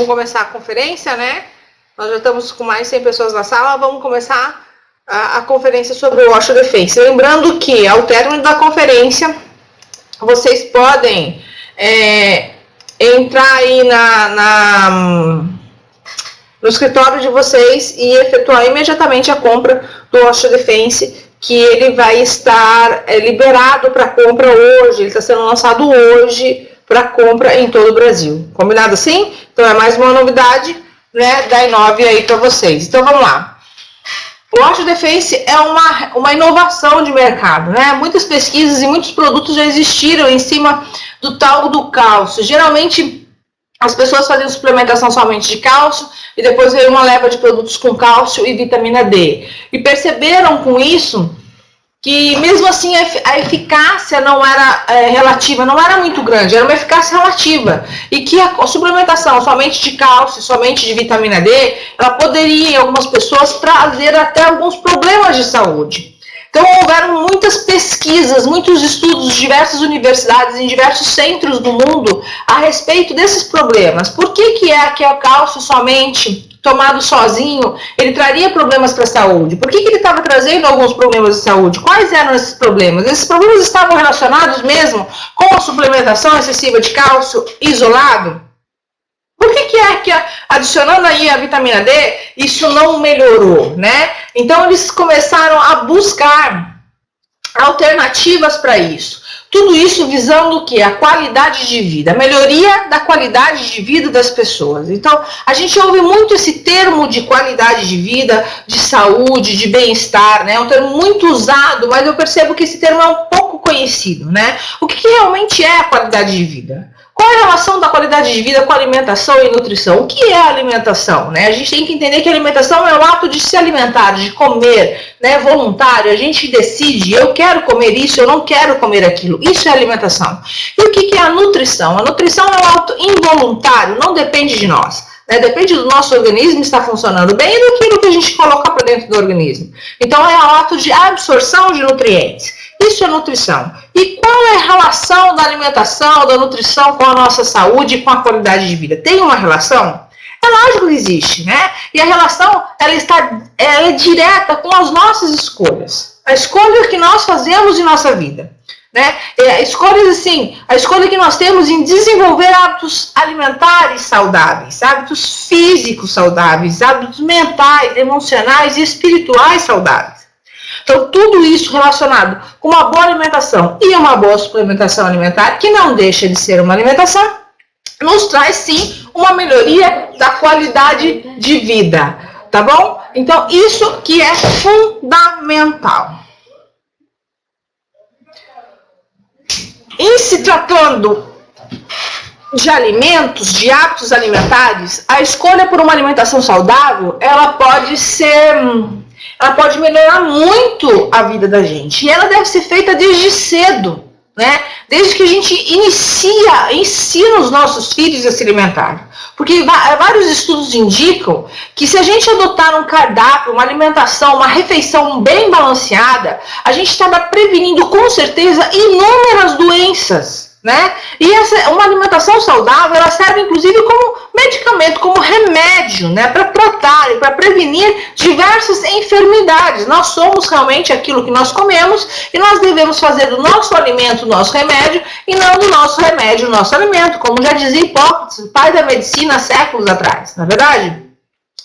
Vamos começar a conferência, né? Nós já estamos com mais de 100 pessoas na sala, vamos começar a conferência sobre o Wash Your Face. Lembrando que, ao término da conferência, vocês podem entrar aí no escritório de vocês e efetuar imediatamente a compra do Wash Your Face, que ele vai estar liberado para compra hoje, ele está sendo lançado hoje para compra em todo o Brasil. Combinado assim? Então é mais uma novidade, né, da Inove aí para vocês. Então vamos lá. O Wash Your Face é uma inovação de mercado, né? Muitas pesquisas e muitos produtos já existiram em cima do tal do cálcio. Geralmente as pessoas faziam suplementação somente de cálcio e depois veio uma leva de produtos com cálcio e vitamina D. E perceberam com isso que mesmo assim a eficácia não era relativa, não era muito grande, era uma eficácia relativa. E que a suplementação somente de cálcio, somente de vitamina D, ela poderia em algumas pessoas trazer até alguns problemas de saúde. Então houveram muitas pesquisas, muitos estudos de diversas universidades, em diversos centros do mundo, a respeito desses problemas. Por que o cálcio somente tomado sozinho, ele traria problemas para a saúde? Por que ele estava trazendo alguns problemas de saúde? Quais eram esses problemas? Esses problemas estavam relacionados mesmo com a suplementação excessiva de cálcio isolado? Por que adicionando aí a vitamina D, isso não melhorou, né? Então eles começaram a buscar alternativas para isso. Tudo isso visando o quê? A qualidade de vida, a melhoria da qualidade de vida das pessoas. Então, a gente ouve muito esse termo de qualidade de vida, de saúde, de bem-estar, né? É um termo muito usado, mas eu percebo que esse termo é um pouco conhecido, né? O que realmente é a qualidade de vida? Qual é a relação da qualidade de vida com a alimentação e nutrição? O que é a alimentação, né? A gente tem que entender que a alimentação é o ato de se alimentar, de comer, né, voluntário. A gente decide, eu quero comer isso, eu não quero comer aquilo. Isso é alimentação. E o que é a nutrição? A nutrição é um ato involuntário, não depende de nós. Depende do nosso organismo estar funcionando bem e daquilo que a gente coloca para dentro do organismo. Então é o ato de absorção de nutrientes. Isso é nutrição. E qual é a relação da alimentação, da nutrição com a nossa saúde e com a qualidade de vida? Tem uma relação? É lógico que existe, né? E a relação, ela é direta com as nossas escolhas. A escolha que nós fazemos em nossa vida. Né? A escolha que nós temos em desenvolver hábitos alimentares saudáveis, hábitos físicos saudáveis, hábitos mentais, emocionais e espirituais saudáveis. Então, tudo isso relacionado com uma boa alimentação e uma boa suplementação alimentar, que não deixa de ser uma alimentação, nos traz sim uma melhoria da qualidade de vida, tá bom? Então, isso que é fundamental. Em se tratando de alimentos, de hábitos alimentares, a escolha por uma alimentação saudável, ela pode melhorar muito a vida da gente. E ela deve ser feita desde cedo, né? Desde que a gente ensina os nossos filhos a se alimentar. Porque vários estudos indicam que se a gente adotar um cardápio, uma alimentação, uma refeição bem balanceada, a gente está prevenindo com certeza inúmeras doenças, né? E uma alimentação saudável, ela serve inclusive como medicamento, como remédio, né? Para tratar e para prevenir diversas enfermidades. Nós somos realmente aquilo que nós comemos e nós devemos fazer do nosso alimento o nosso remédio e não do nosso remédio o nosso alimento, como já dizia Hipócrates, pai da medicina há séculos atrás, não é verdade?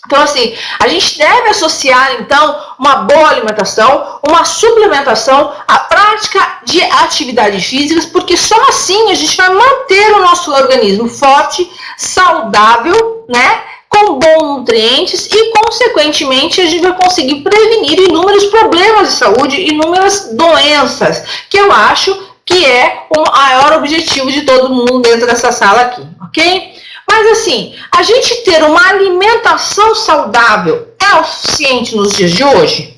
Então, assim, a gente deve associar, então, uma boa alimentação, uma suplementação, a prática de atividades físicas, porque só assim a gente vai manter o nosso organismo forte, saudável, né, com bons nutrientes e, consequentemente, a gente vai conseguir prevenir inúmeros problemas de saúde, inúmeras doenças, que eu acho que é o maior objetivo de todo mundo dentro dessa sala aqui, ok? Mas assim, a gente ter uma alimentação saudável é o suficiente nos dias de hoje?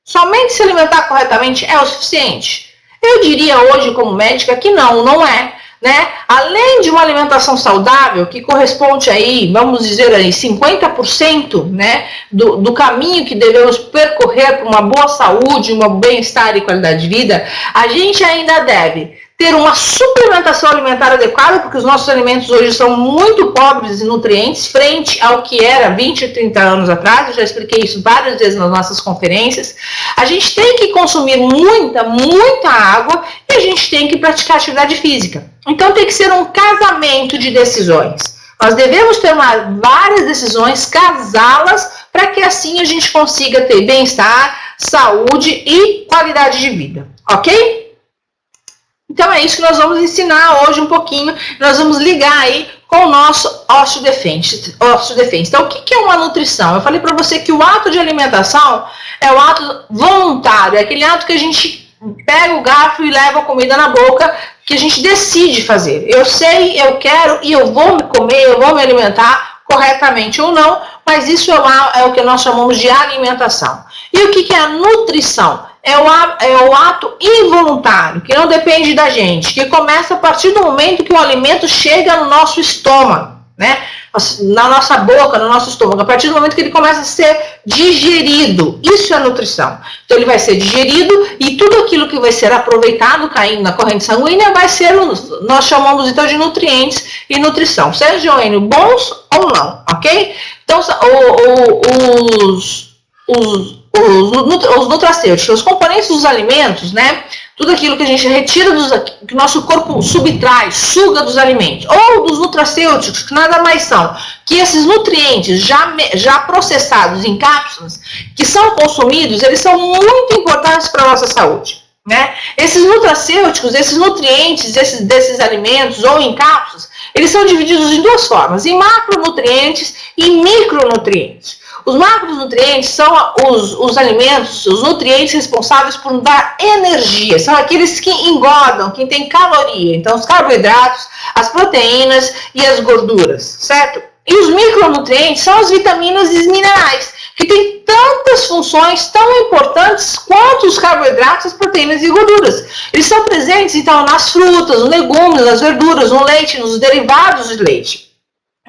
Somente se alimentar corretamente é o suficiente? Eu diria hoje, como médica, que não é. Né? Além de uma alimentação saudável, que corresponde aí, vamos dizer aí, 50%, né, do caminho que devemos percorrer para uma boa saúde, um bem-estar e qualidade de vida, a gente ainda deve ter uma suplementação alimentar adequada, porque os nossos alimentos hoje são muito pobres em nutrientes, frente ao que era 20 ou 30 anos atrás. Eu já expliquei isso várias vezes nas nossas conferências. A gente tem que consumir muita água e a gente tem que praticar atividade física. Então tem que ser um casamento de decisões. Nós devemos tomar várias decisões, casá-las, para que assim a gente consiga ter bem-estar, saúde e qualidade de vida, ok? Então é isso que nós vamos ensinar hoje um pouquinho. Nós vamos ligar aí com o nosso osteodefense. Então, o que é uma nutrição? Eu falei para você que o ato de alimentação é o ato voluntário, é aquele ato que a gente pega o garfo e leva a comida na boca, que a gente decide fazer. Eu sei, eu quero e eu vou me comer, eu vou me alimentar corretamente ou não, mas isso é o que nós chamamos de alimentação. E o que é a nutrição? É o ato involuntário, que não depende da gente, que começa a partir do momento que o alimento chega no nosso estômago, né? Na nossa boca, no nosso estômago, a partir do momento que ele começa a ser digerido. Isso é nutrição. Então ele vai ser digerido e tudo aquilo que vai ser aproveitado, caindo na corrente sanguínea, vai ser, nós chamamos então de nutrientes e nutrição, sejam eles bons ou não, ok? Então os nutracêuticos, os componentes dos alimentos, né? Tudo aquilo que a gente retira, que o nosso corpo subtrai, suga dos alimentos, ou dos nutracêuticos, que nada mais são que esses nutrientes já processados em cápsulas, que são consumidos, eles são muito importantes para a nossa saúde, né? Esses nutracêuticos, esses nutrientes desses alimentos ou em cápsulas, eles são divididos em duas formas, em macronutrientes e micronutrientes. Os macronutrientes são os alimentos, os nutrientes responsáveis por dar energia. São aqueles que engordam, que têm caloria. Então, os carboidratos, as proteínas e as gorduras, certo? E os micronutrientes são as vitaminas e os minerais, que têm tantas funções tão importantes quanto os carboidratos, as proteínas e gorduras. Eles são presentes, então, nas frutas, nos legumes, nas verduras, no leite, nos derivados de leite.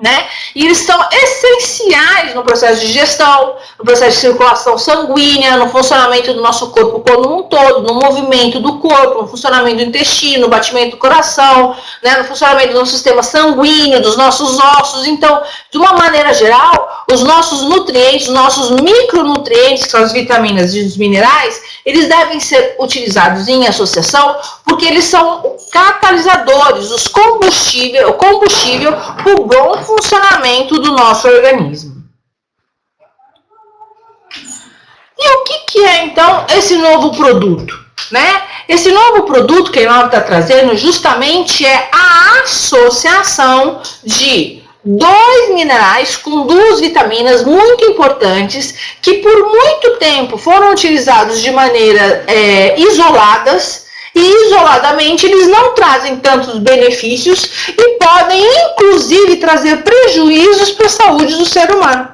Né? E eles são essenciais no processo de digestão, no processo de circulação sanguínea, no funcionamento do nosso corpo como um todo, no movimento do corpo, no funcionamento do intestino, no batimento do coração, né? No funcionamento do sistema sanguíneo, dos nossos ossos. Então, de uma maneira geral, os nossos nutrientes, os nossos micronutrientes, que são as vitaminas e os minerais, eles devem ser utilizados em associação, porque eles são catalisadores, o combustível para o bom funcionamento do nosso organismo. E o que é então esse novo produto, né? Esse novo produto que a Inova está trazendo justamente é a associação de dois minerais com duas vitaminas muito importantes que por muito tempo foram utilizados de maneira isoladas. E isoladamente eles não trazem tantos benefícios e podem inclusive trazer prejuízos para a saúde do ser humano,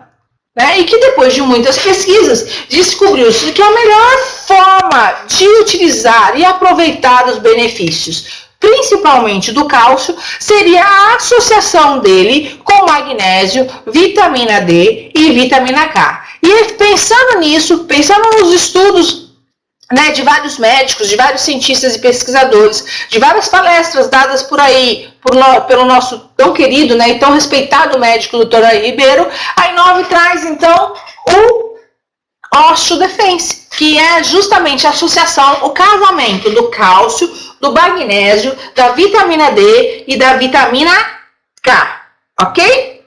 né? E que depois de muitas pesquisas descobriu-se que a melhor forma de utilizar e aproveitar os benefícios, principalmente do cálcio, seria a associação dele com magnésio, vitamina D e vitamina K. E pensando nisso, pensando nos estudos, né, de vários médicos, de vários cientistas e pesquisadores, de várias palestras dadas por aí, pelo nosso tão querido, né, e tão respeitado médico, Dr. Ari Ribeiro, a Inova traz, então, o osteodefense, que é justamente a associação, o casamento do cálcio, do magnésio, da vitamina D e da vitamina K, ok?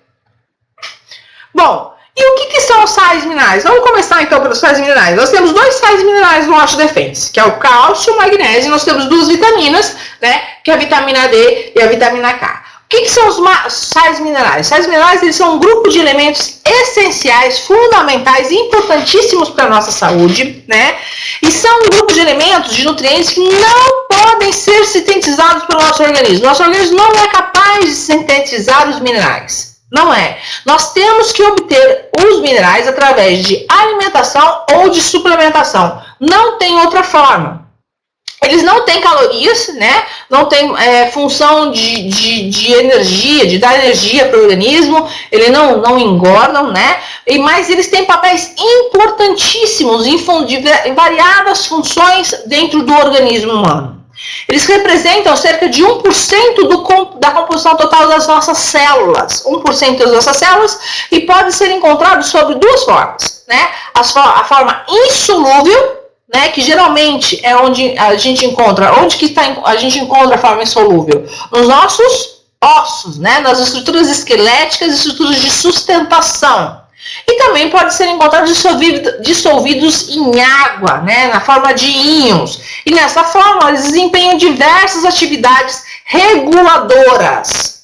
Bom, e o que são os sais minerais? Vamos começar então pelos sais minerais. Nós temos dois sais minerais no osteodefense, que é o cálcio e o magnésio, e nós temos duas vitaminas, né, que é a vitamina D e a vitamina K. O que são os sais minerais? Os sais minerais, eles são um grupo de elementos essenciais, fundamentais e importantíssimos para a nossa saúde, né? E são um grupo de elementos, de nutrientes que não podem ser sintetizados pelo nosso organismo. Nosso organismo não é capaz de sintetizar os minerais. Não é. Nós temos que obter os minerais através de alimentação ou de suplementação. Não tem outra forma. Eles não têm calorias, né? Não tem função de energia, de dar energia para o organismo. Eles não engordam, né? Mas eles têm papéis importantíssimos em variadas funções dentro do organismo humano. Eles representam cerca de 1% da composição total das nossas células. 1% das nossas células, e pode ser encontrado sob duas formas, né? A forma insolúvel, né, que geralmente é onde a gente encontra, a gente encontra a forma insolúvel? Nos nossos ossos, né, nas estruturas esqueléticas e estruturas de sustentação. E também pode ser encontrado dissolvidos em água, né, na forma de íons. E nessa forma, eles desempenham diversas atividades reguladoras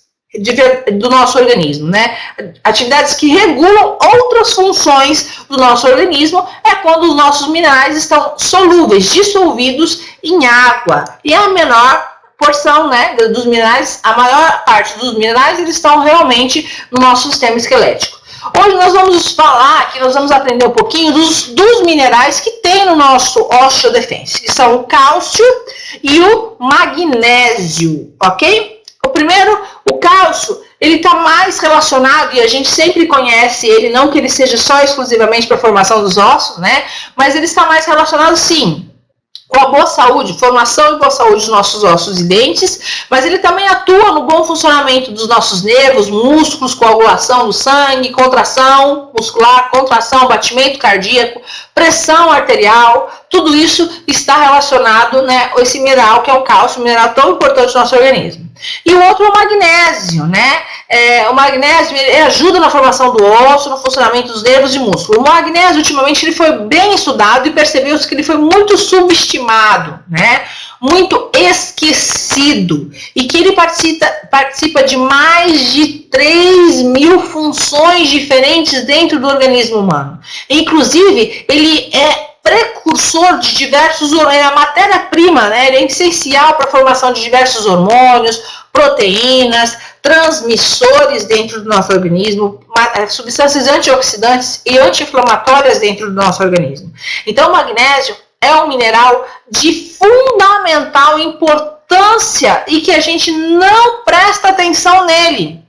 do nosso organismo, né? Atividades que regulam outras funções do nosso organismo é quando os nossos minerais estão solúveis, dissolvidos em água. E a menor porção, né, dos minerais, a maior parte dos minerais, eles estão realmente no nosso sistema esquelético. Hoje nós vamos falar, nós vamos aprender um pouquinho dos minerais que tem no nosso osteodefense, que são o cálcio e o magnésio, ok? O primeiro, o cálcio, ele está mais relacionado, e a gente sempre conhece ele, não que ele seja só exclusivamente para a formação dos ossos, né? Mas ele está mais relacionado, sim, com a boa saúde, formação e boa saúde dos nossos ossos e dentes, mas ele também atua no bom funcionamento dos nossos nervos, músculos, coagulação do sangue, contração muscular, contração, batimento cardíaco, pressão arterial, tudo isso está relacionado, né, a esse mineral que é o cálcio, um mineral tão importante no nosso organismo. E o outro é o magnésio, né? O magnésio ele ajuda na formação do osso, no funcionamento dos nervos e músculos. O magnésio, ultimamente, ele foi bem estudado e percebeu-se que ele foi muito subestimado, né? Muito esquecido, e que ele participa de mais de 3.000 funções diferentes dentro do organismo humano. Inclusive, ele é precursor de diversos hormônios, é a matéria-prima, né? Ele é essencial para a formação de diversos hormônios, proteínas, transmissores dentro do nosso organismo, substâncias antioxidantes e anti-inflamatórias dentro do nosso organismo. Então, o magnésio é um mineral de fundamental importância e que a gente não presta atenção nele.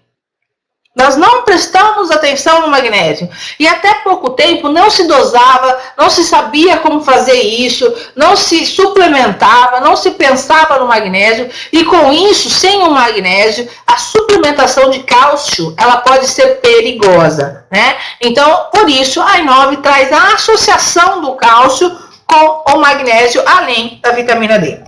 Nós não prestamos atenção no magnésio. E até pouco tempo não se dosava, não se sabia como fazer isso, não se suplementava, não se pensava no magnésio. E com isso, sem o magnésio, a suplementação de cálcio, ela pode ser perigosa, né? Então, por isso, a I9 traz a associação do cálcio com o magnésio, além da vitamina D.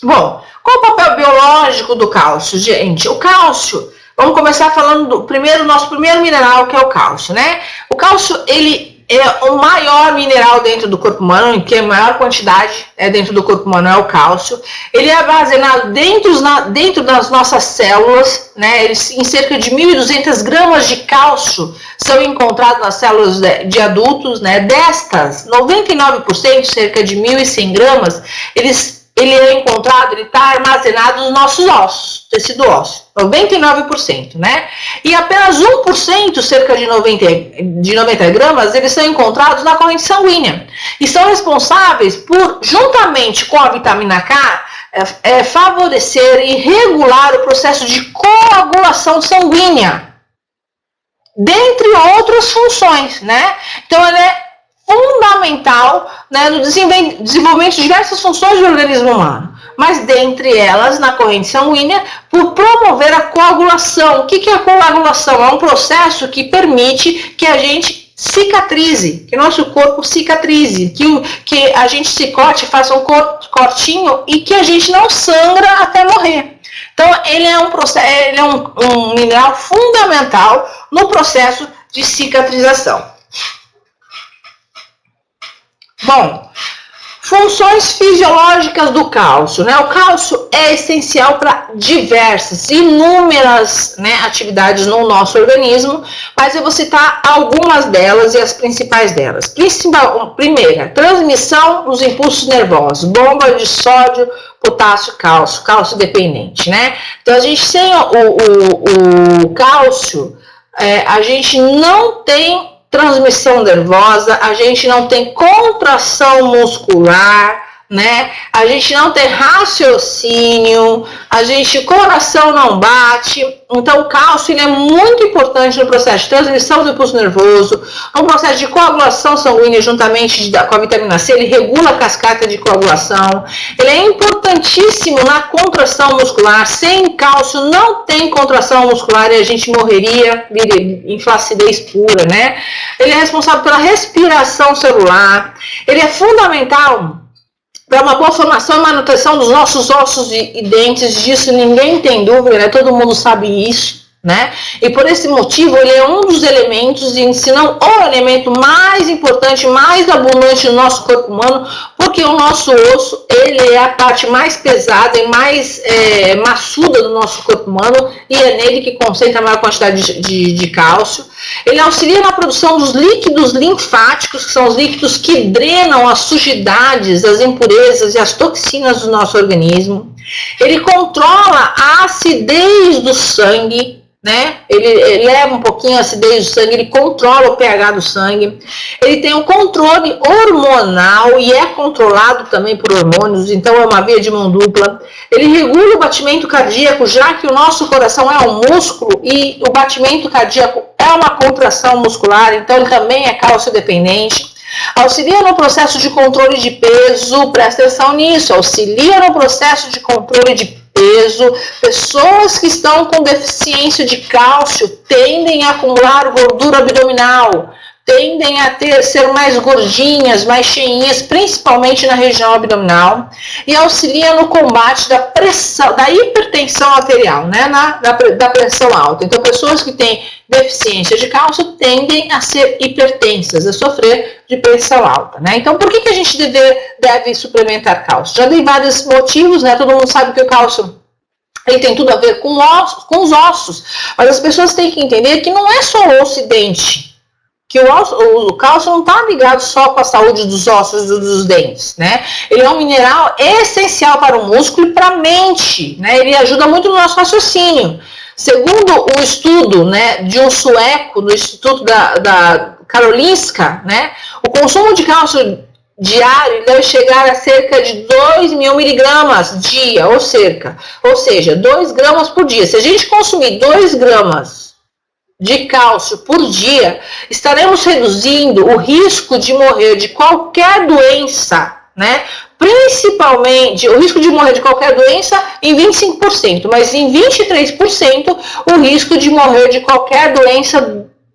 Bom, qual o papel biológico do cálcio, gente? O cálcio... Vamos começar falando do nosso primeiro mineral, que é o cálcio, né? O cálcio, ele é o maior mineral dentro do corpo humano, que a maior quantidade dentro do corpo humano é o cálcio. Ele é armazenado dentro das nossas células, né? Em cerca de 1.200 gramas de cálcio são encontrados nas células de adultos, né? Destas, 99%, cerca de 1.100 gramas, ele é encontrado, ele está armazenado nos nossos ossos, tecido ósseo, 99%, né? E apenas 1%, cerca de 90 gramas, eles são encontrados na corrente sanguínea. E são responsáveis por, juntamente com a vitamina K, favorecer e regular o processo de coagulação sanguínea, dentre outras funções, né? Então, ele é fundamental, né, no desenvolvimento de diversas funções do organismo humano, mas dentre elas, na corrente sanguínea, por promover a coagulação. O que é a coagulação? É um processo que permite que a gente cicatrize, que nosso corpo cicatrize, que a gente se corte, faça um cortinho e que a gente não sangra até morrer. Então, ele é um mineral fundamental no processo de cicatrização. Bom, funções fisiológicas do cálcio, né? O cálcio é essencial para inúmeras, né, atividades no nosso organismo, mas eu vou citar algumas delas e as principais delas. Primeira, transmissão dos impulsos nervosos, bomba de sódio, potássio, cálcio dependente, né? Então, a gente sem o cálcio, a gente não tem transmissão nervosa, a gente não tem contração muscular, né? A gente não tem raciocínio, o coração não bate. Então, o cálcio ele é muito importante no processo de transmissão do impulso nervoso, no processo de coagulação sanguínea juntamente com a vitamina C, ele regula a cascata de coagulação. Ele é importantíssimo na contração muscular. Sem cálcio não tem contração muscular e a gente morreria em flacidez pura, né? Ele é responsável pela respiração celular. Ele é fundamental para uma boa formação e manutenção dos nossos ossos e dentes, disso ninguém tem dúvida, né? Todo mundo sabe isso, né? E por esse motivo ele é um dos elementos, e se não o elemento mais importante, mais abundante do nosso corpo humano, porque o nosso osso, ele é a parte mais pesada e mais maçuda do nosso corpo humano, e é nele que concentra a maior quantidade de cálcio. Ele auxilia na produção dos líquidos linfáticos, que são os líquidos que drenam as sujidades, as impurezas e as toxinas do nosso organismo. Ele controla a acidez do sangue, né? Ele leva um pouquinho a acidez do sangue, ele controla o pH do sangue. Ele tem um controle hormonal e é controlado também por hormônios, então é uma via de mão dupla. Ele regula o batimento cardíaco, já que o nosso coração é um músculo e o batimento cardíaco é uma contração muscular, então ele também é cálcio dependente. Auxilia no processo de controle de peso, presta atenção nisso, auxilia no processo de controle de peso. Pessoas que estão com deficiência de cálcio tendem a acumular gordura abdominal, tendem a ser mais gordinhas, mais cheinhas, principalmente na região abdominal, e auxilia no combate da pressão, da hipertensão arterial, né, da pressão alta. Então, pessoas que têm deficiência de cálcio tendem a ser hipertensas, a sofrer de pressão alta, né? Então, por que a gente deve suplementar cálcio? Já dei vários motivos, né? Todo mundo sabe que o cálcio ele tem tudo a ver com os ossos, mas as pessoas têm que entender que não é só o osso e dente, que o cálcio não está ligado só com a saúde dos ossos e dos dentes, né? Ele é um mineral essencial para o músculo e para a mente, né? Ele ajuda muito no nosso raciocínio. Segundo o estudo, né, de um sueco do Instituto da Karolinska, né, o consumo de cálcio diário deve chegar a cerca de 2.000 miligramas dia, ou seja, 2 gramas por dia. Se a gente consumir 2 gramas de cálcio por dia, estaremos reduzindo o risco de morrer de qualquer doença, né? Principalmente o risco de morrer de qualquer doença em 25%, mas em 23% o risco de morrer de qualquer doença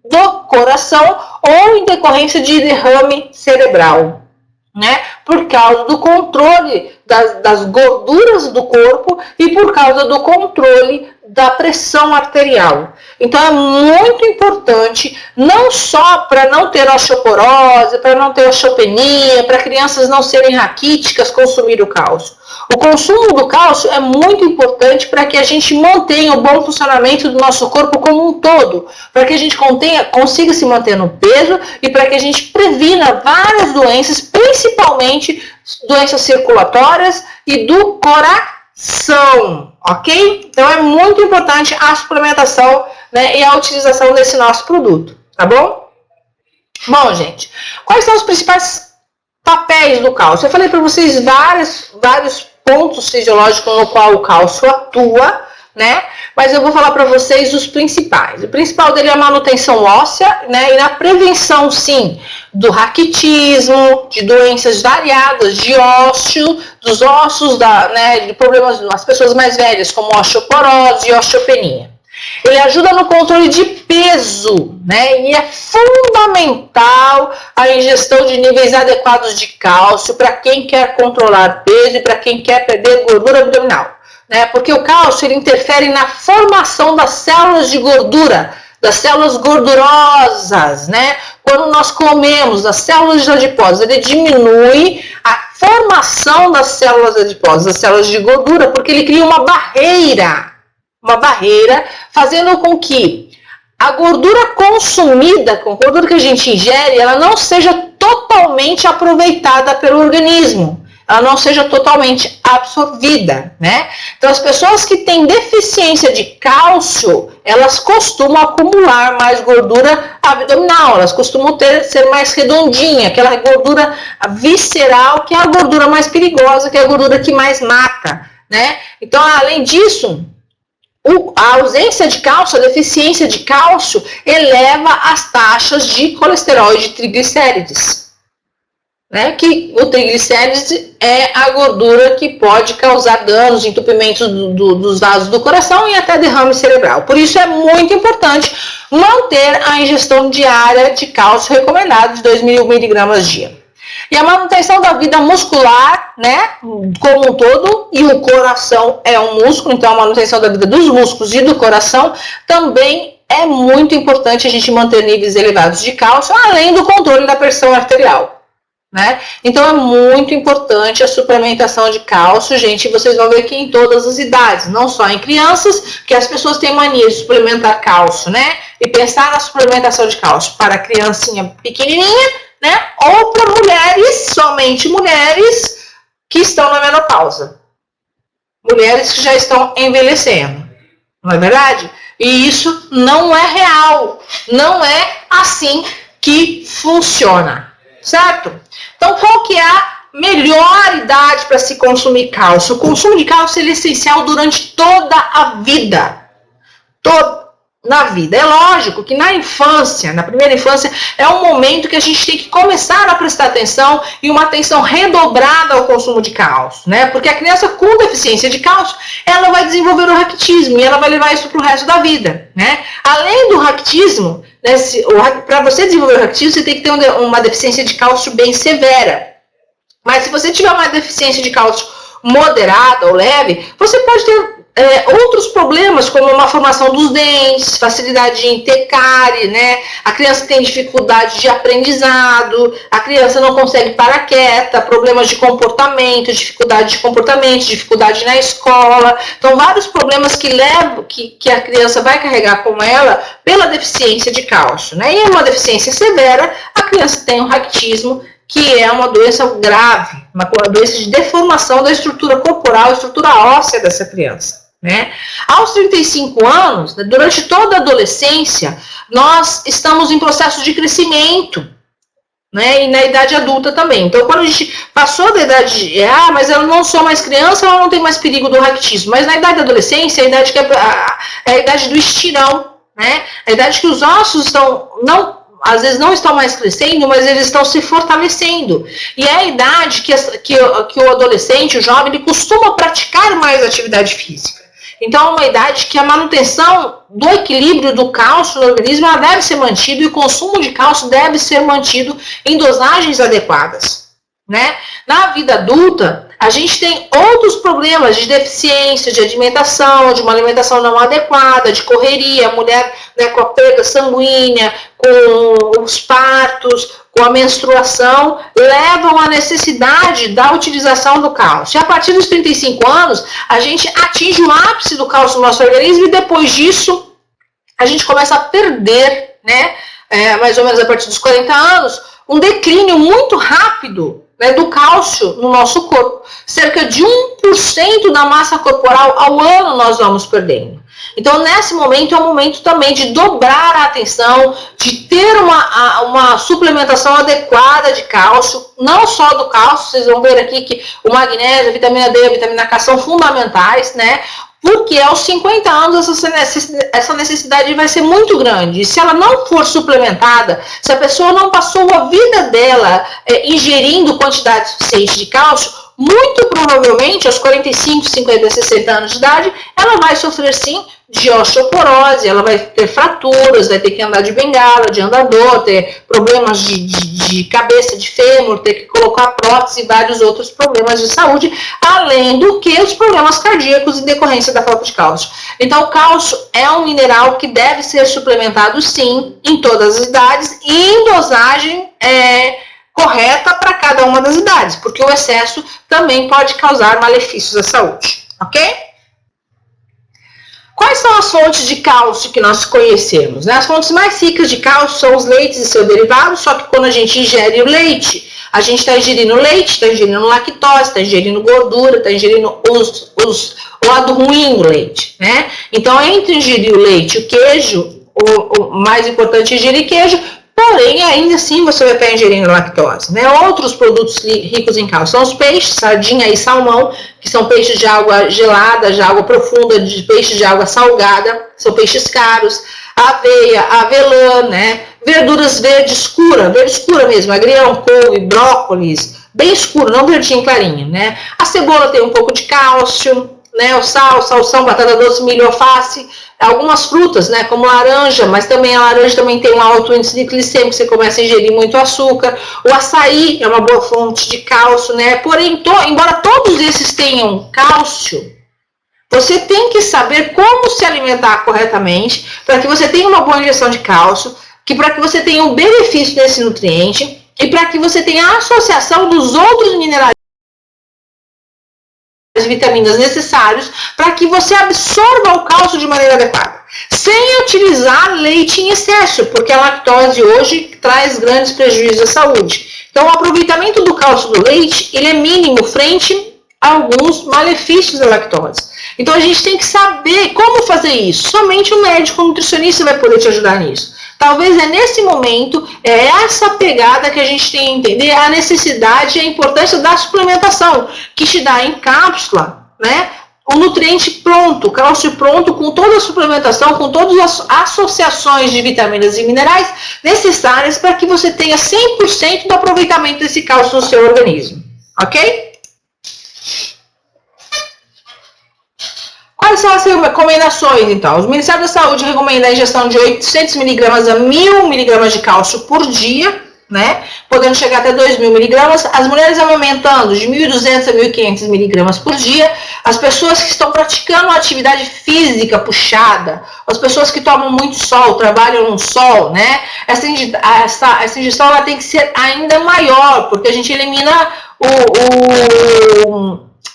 do coração ou em decorrência de derrame cerebral, né? Por causa do controle das gorduras do corpo e por causa do controle da pressão arterial. Então é muito importante, não só para não ter osteoporose, para não ter osteopenia, para crianças não serem raquíticas, consumir o cálcio. O consumo do cálcio é muito importante para que a gente mantenha o bom funcionamento do nosso corpo como um todo, para que a gente consiga se manter no peso e para que a gente previna várias doenças, principalmente doenças circulatórias e do coração, ok? Então é muito importante a suplementação, né, e a utilização desse nosso produto, tá bom? Bom, gente, quais são os principais papéis do cálcio? Eu falei para vocês vários pontos fisiológicos no qual o cálcio atua, né? Mas eu vou falar para vocês os principais. O principal dele é a manutenção óssea, né? E na prevenção, sim, do raquitismo, de doenças variadas de ósseo, dos ossos, né? De problemas nas pessoas mais velhas, como osteoporose e osteopenia. Ele ajuda no controle de peso, né? E é fundamental a ingestão de níveis adequados de cálcio para quem quer controlar peso e para quem quer perder gordura abdominal, né? Porque o cálcio ele interfere na formação das células de gordura, das células gordurosas, né? Quando nós comemos das células adiposas, ele diminui a formação das células adiposas, das células de gordura, porque ele cria uma barreira, fazendo com que a gordura consumida, com a gordura que a gente ingere, ela não seja totalmente aproveitada pelo organismo. ela não seja totalmente absorvida, né? Então, as pessoas que têm deficiência de cálcio, elas costumam acumular mais gordura abdominal, elas costumam ser mais redondinha, aquela gordura visceral, que é a gordura mais perigosa, que é a gordura que mais mata, né? Então, além disso, a ausência de cálcio, a deficiência de cálcio, eleva as taxas de colesterol e de triglicérides. Né? Que o triglicérides é a gordura que pode causar danos, entupimentos dos vasos do coração e até derrame cerebral. Por isso é muito importante manter a ingestão diária de cálcio recomendada de 2.000 miligramas dia. E a manutenção da vida muscular, né, como um todo, e o coração é um músculo, então a manutenção da vida dos músculos e do coração também é muito importante a gente manter níveis elevados de cálcio, além do controle da pressão arterial, né? Então é muito importante a suplementação de cálcio, gente, vocês vão ver que em todas as idades, não só em crianças, que as pessoas têm mania de suplementar cálcio, né, e pensar na suplementação de cálcio para a criancinha pequenininha, né? Ou para mulheres, somente mulheres que estão na menopausa. Mulheres que já estão envelhecendo. Não é verdade? E isso não é real. Não é assim que funciona. Certo? Então, qual que é a melhor idade para se consumir cálcio? O consumo de cálcio é essencial durante toda a vida. Na vida. É lógico que na infância, na primeira infância, é um momento que a gente tem que começar a prestar atenção e uma atenção redobrada ao consumo de cálcio, né? Porque a criança com deficiência de cálcio, ela vai desenvolver o raquitismo e ela vai levar isso para o resto da vida, né? Além do raquitismo, né, para você desenvolver o raquitismo, você tem que ter uma deficiência de cálcio bem severa. Mas se você tiver uma deficiência de cálcio moderada ou leve, você pode ter outros problemas, como uma formação dos dentes, facilidade em ter cárie, né? A criança tem dificuldade de aprendizado, a criança não consegue parar quieta, problemas de comportamento, dificuldade na escola. Então, vários problemas que levam, que a criança vai carregar com ela pela deficiência de cálcio, né? E uma deficiência severa, a criança tem um raquitismo, que é uma doença grave, uma doença de deformação da estrutura corporal, estrutura óssea dessa criança. Né? Aos 35 anos, durante toda a adolescência, nós estamos em processo de crescimento, né? E na idade adulta também. Então, quando a gente passou da idade, mas eu não sou mais criança, ela não tem mais perigo do raquitismo. Mas na idade da adolescência, a idade que é a idade do estirão, né? A idade que os ossos às vezes não estão mais crescendo, mas eles estão se fortalecendo. E é a idade que o adolescente, o jovem, ele costuma praticar mais atividade física. Então, é uma idade que a manutenção do equilíbrio do cálcio no organismo ela deve ser mantida e o consumo de cálcio deve ser mantido em dosagens adequadas. Né? Na vida adulta, a gente tem outros problemas de deficiência, de alimentação, de uma alimentação não adequada, de correria, mulher, né, com a perda sanguínea, com os partos, com a menstruação, levam à necessidade da utilização do cálcio. E a partir dos 35 anos, a gente atinge o ápice do cálcio no nosso organismo e depois disso, a gente começa a perder, né, mais ou menos a partir dos 40 anos, um declínio muito rápido, né, do cálcio no nosso corpo. Cerca de 1% da massa corporal ao ano nós vamos perdendo. Então, nesse momento, é um momento também de dobrar a atenção, de ter uma suplementação adequada de cálcio, não só do cálcio, vocês vão ver aqui que o magnésio, a vitamina D, a vitamina K são fundamentais, né? Porque aos 50 anos essa necessidade vai ser muito grande. E se ela não for suplementada, se a pessoa não passou a vida dela ingerindo quantidade suficiente de cálcio, muito provavelmente aos 45, 50, 60 anos de idade, ela vai sofrer sim de osteoporose, ela vai ter fraturas, vai ter que andar de bengala, de andador, ter problemas de cabeça, de fêmur, ter que colocar prótese e vários outros problemas de saúde, além do que os problemas cardíacos em decorrência da falta de cálcio. Então, o cálcio é um mineral que deve ser suplementado sim, em todas as idades e em dosagem correta para cada uma das idades, porque o excesso também pode causar malefícios à saúde, ok? Quais são as fontes de cálcio que nós conhecemos? Né? As fontes mais ricas de cálcio são os leites e seus derivados, só que quando a gente ingere o leite, a gente está ingerindo leite, está ingerindo lactose, está ingerindo gordura, está ingerindo o lado ruim do leite, né? Então, entre ingerir o leite e o queijo, o mais importante é ingerir queijo, porém, ainda assim você vai estar ingerindo lactose, né? Outros produtos ricos em cálcio são os peixes, sardinha e salmão, que são peixes de água gelada, de água profunda, de peixes de água salgada, são peixes caros, aveia, avelã, né? Verduras verde escura mesmo, agrião, couve, brócolis, bem escuro, não verdinho clarinho, né? A cebola tem um pouco de cálcio, né? O salsão, batata doce, milho, alface, algumas frutas, né, como laranja, mas também a laranja também tem um alto índice de glicemia, você começa a ingerir muito açúcar. O açaí é uma boa fonte de cálcio, né? Porém, embora todos esses tenham cálcio, você tem que saber como se alimentar corretamente para que você tenha uma boa ingestão de cálcio, para que você tenha um benefício desse nutriente e para que você tenha a associação dos outros minerais e vitaminas necessários para que você absorva o cálcio de maneira adequada, sem utilizar leite em excesso, porque a lactose hoje traz grandes prejuízos à saúde. Então, o aproveitamento do cálcio do leite, ele é mínimo frente a alguns malefícios da lactose. Então, a gente tem que saber como fazer isso. Somente o médico, o nutricionista vai poder te ajudar nisso. Talvez é nesse momento, é essa pegada que a gente tem que entender a necessidade e a importância da suplementação, que te dá em cápsula, né, o nutriente pronto, o cálcio pronto, com toda a suplementação, com todas as associações de vitaminas e minerais necessárias para que você tenha 100% do aproveitamento desse cálcio no seu organismo, ok? Quais são as recomendações, então? O Ministério da Saúde recomenda a ingestão de 800 mg a 1.000 mg de cálcio por dia, né? Podendo chegar até 2.000 mg. As mulheres amamentando de 1.200 a 1.500 mg por dia. As pessoas que estão praticando uma atividade física puxada, as pessoas que tomam muito sol, trabalham no sol, né? Essa ingestão ela tem que ser ainda maior, porque a gente elimina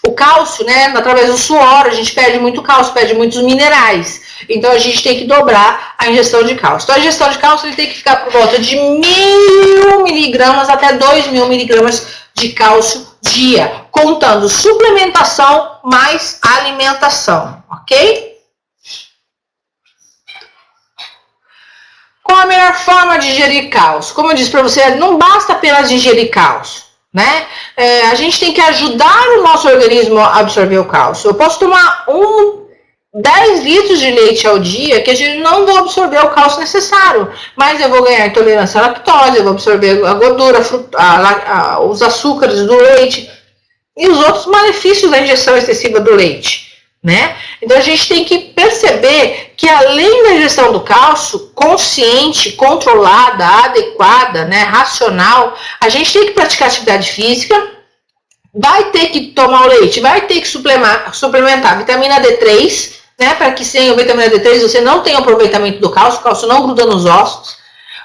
o cálcio, né, através do suor, a gente perde muito cálcio, perde muitos minerais. Então, a gente tem que dobrar a ingestão de cálcio. Então, a ingestão de cálcio ele tem que ficar por volta de 1.000 mg até 2.000 mg de cálcio dia, contando suplementação mais alimentação, ok? Qual a melhor forma de ingerir cálcio? Como eu disse para você, não basta apenas ingerir cálcio, né? A gente tem que ajudar o nosso organismo a absorver o cálcio. Eu posso tomar 10 litros de leite ao dia que a gente não vai absorver o cálcio necessário, mas eu vou ganhar intolerância à lactose, eu vou absorver a gordura, os açúcares do leite e os outros malefícios da ingestão excessiva do leite, né? Então a gente tem que perceber que além da ingestão do cálcio consciente, controlada, adequada, né, racional, a gente tem que praticar atividade física, vai ter que tomar o leite, vai ter que suplementar vitamina D3, né, para que sem a vitamina D3 você não tenha aproveitamento do cálcio, o cálcio não gruda nos ossos,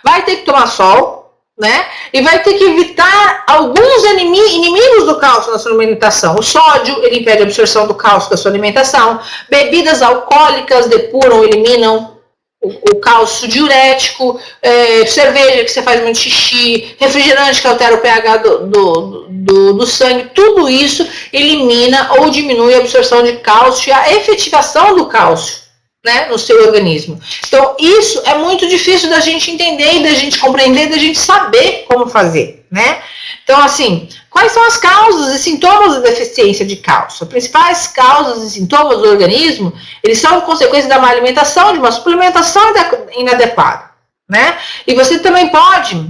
vai ter que tomar sol, né? E vai ter que evitar alguns inimigos do cálcio na sua alimentação. O sódio, ele impede a absorção do cálcio da sua alimentação. Bebidas alcoólicas depuram, eliminam o cálcio diurético. Cerveja, que você faz muito xixi. Refrigerante, que altera o pH do sangue. Tudo isso elimina ou diminui a absorção de cálcio e a efetivação do cálcio, né, no seu organismo. Então, isso é muito difícil da gente entender, da gente compreender, da gente saber como fazer, né? Então, assim, quais são as causas e sintomas da deficiência de cálcio? As principais causas e sintomas do organismo, eles são consequência da má alimentação, de uma suplementação inadequada, né? E você também pode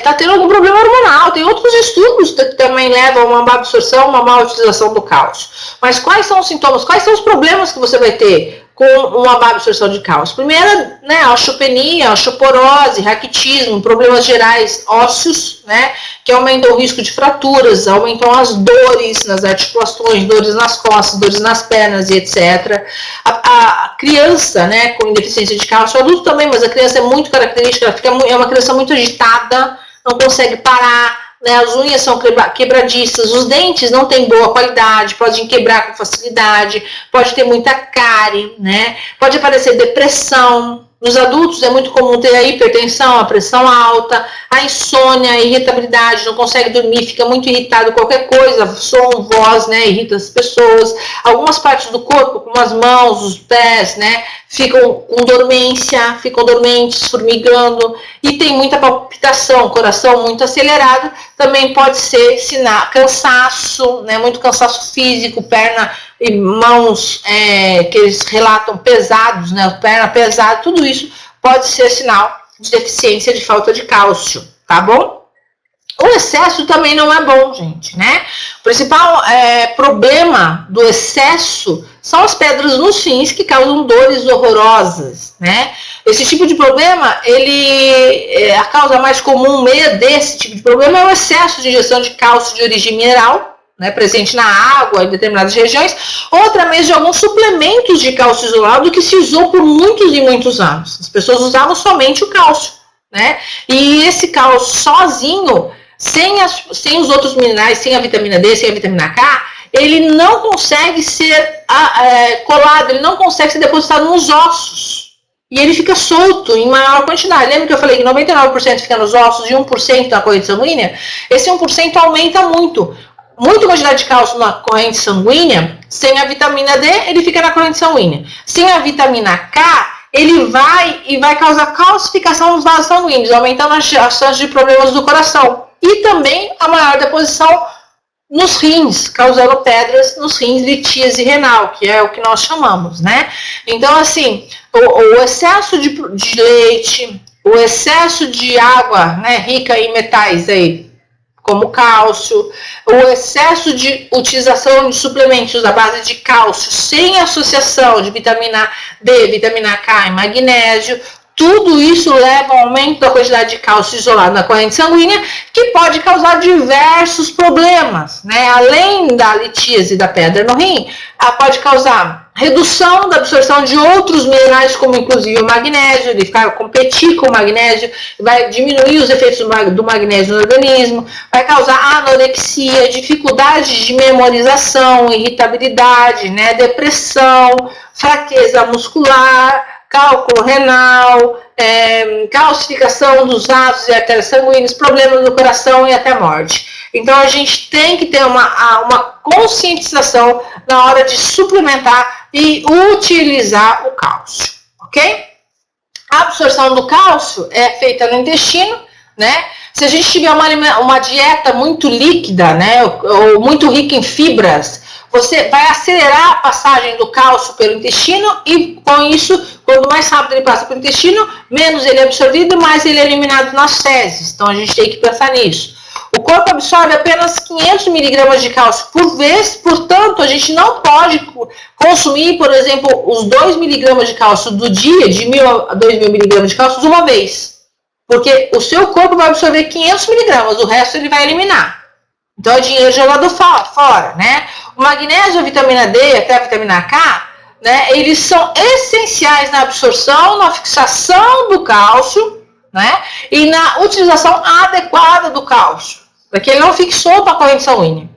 tá tendo algum problema hormonal. Tem outros estudos que também levam a uma má absorção, uma má utilização do cálcio. Mas quais são os sintomas? Quais são os problemas que você vai ter com uma má absorção de cálcio? Primeiro, né, a osteopenia, a osteoporose, raquitismo, problemas gerais ósseos, né, que aumentam o risco de fraturas, aumentam as dores nas articulações, dores nas costas, dores nas pernas e etc. A criança, né, com deficiência de cálcio, o adulto também, mas a criança é muito característica, é uma criança muito agitada, não consegue parar, né, as unhas são quebradiças, os dentes não têm boa qualidade, podem quebrar com facilidade, pode ter muita cárie, né, pode aparecer depressão, Nos adultos é muito comum ter a hipertensão, a pressão alta, a insônia, a irritabilidade, não consegue dormir, fica muito irritado, qualquer coisa, som, voz, né, irrita as pessoas. Algumas partes do corpo, como as mãos, os pés, né, ficam com dormência, ficam dormentes, formigando, e tem muita palpitação, coração muito acelerado, também pode ser sinal, cansaço, né, muito cansaço físico, perna e mãos que eles relatam pesados, né, perna pesada, tudo isso pode ser sinal de deficiência de falta de cálcio, tá bom? O excesso também não é bom, gente, né? O principal problema do excesso são as pedras nos rins que causam dores horrorosas, né? Esse tipo de problema, a causa mais comum desse tipo de problema é o excesso de injeção de cálcio de origem mineral, né, presente na água em determinadas regiões, ou através de alguns suplementos de cálcio isolado que se usou por muitos e muitos anos. As pessoas usavam somente o cálcio, né? E esse cálcio sozinho, sem os outros minerais, sem a vitamina D, sem a vitamina K, ele não consegue ser colado, ele não consegue ser depositado nos ossos. E ele fica solto em maior quantidade. Lembra que eu falei que 99% fica nos ossos e 1% na corrente sanguínea? Esse 1% aumenta muito. Muita quantidade de cálcio na corrente sanguínea, sem a vitamina D, ele fica na corrente sanguínea. Sem a vitamina K, ele vai causar calcificação nos vasos sanguíneos, aumentando as chances de problemas do coração. E também a maior deposição nos rins, causando pedras nos rins, litíase renal, que é o que nós chamamos, né? Então, assim, o excesso de leite, o excesso de água, né, rica em metais aí, como cálcio, o excesso de utilização de suplementos à base de cálcio sem associação de vitamina D, vitamina K e magnésio, tudo isso leva ao aumento da quantidade de cálcio isolado na corrente sanguínea, que pode causar diversos problemas, né? Além da litíase da pedra no rim, pode causar redução da absorção de outros minerais, como inclusive o magnésio, ele vai competir com o magnésio, vai diminuir os efeitos do magnésio no organismo, vai causar anorexia, dificuldade de memorização, irritabilidade, né? Depressão, fraqueza muscular, cálculo renal, calcificação dos vasos e artérias sanguíneas, problemas do coração e até morte. Então a gente tem que ter uma conscientização na hora de suplementar e utilizar o cálcio, ok? A absorção do cálcio é feita no intestino, né? Se a gente tiver uma dieta muito líquida, né, ou muito rica em fibras, você vai acelerar a passagem do cálcio pelo intestino e, com isso, quanto mais rápido ele passa pelo intestino, menos ele é absorvido e mais ele é eliminado nas fezes. Então, a gente tem que pensar nisso. O corpo absorve apenas 500 miligramas de cálcio por vez, portanto, a gente não pode consumir, por exemplo, os 2 miligramas de cálcio do dia, de 1.000 a 2.000 miligramas de cálcio de uma vez. Porque o seu corpo vai absorver 500 miligramas, o resto ele vai eliminar. Então, é dinheiro jogado fora, né? O magnésio, a vitamina D, até a vitamina K, né, eles são essenciais na absorção, na fixação do cálcio, né, e na utilização adequada do cálcio, para que ele não fique solto na corrente sanguínea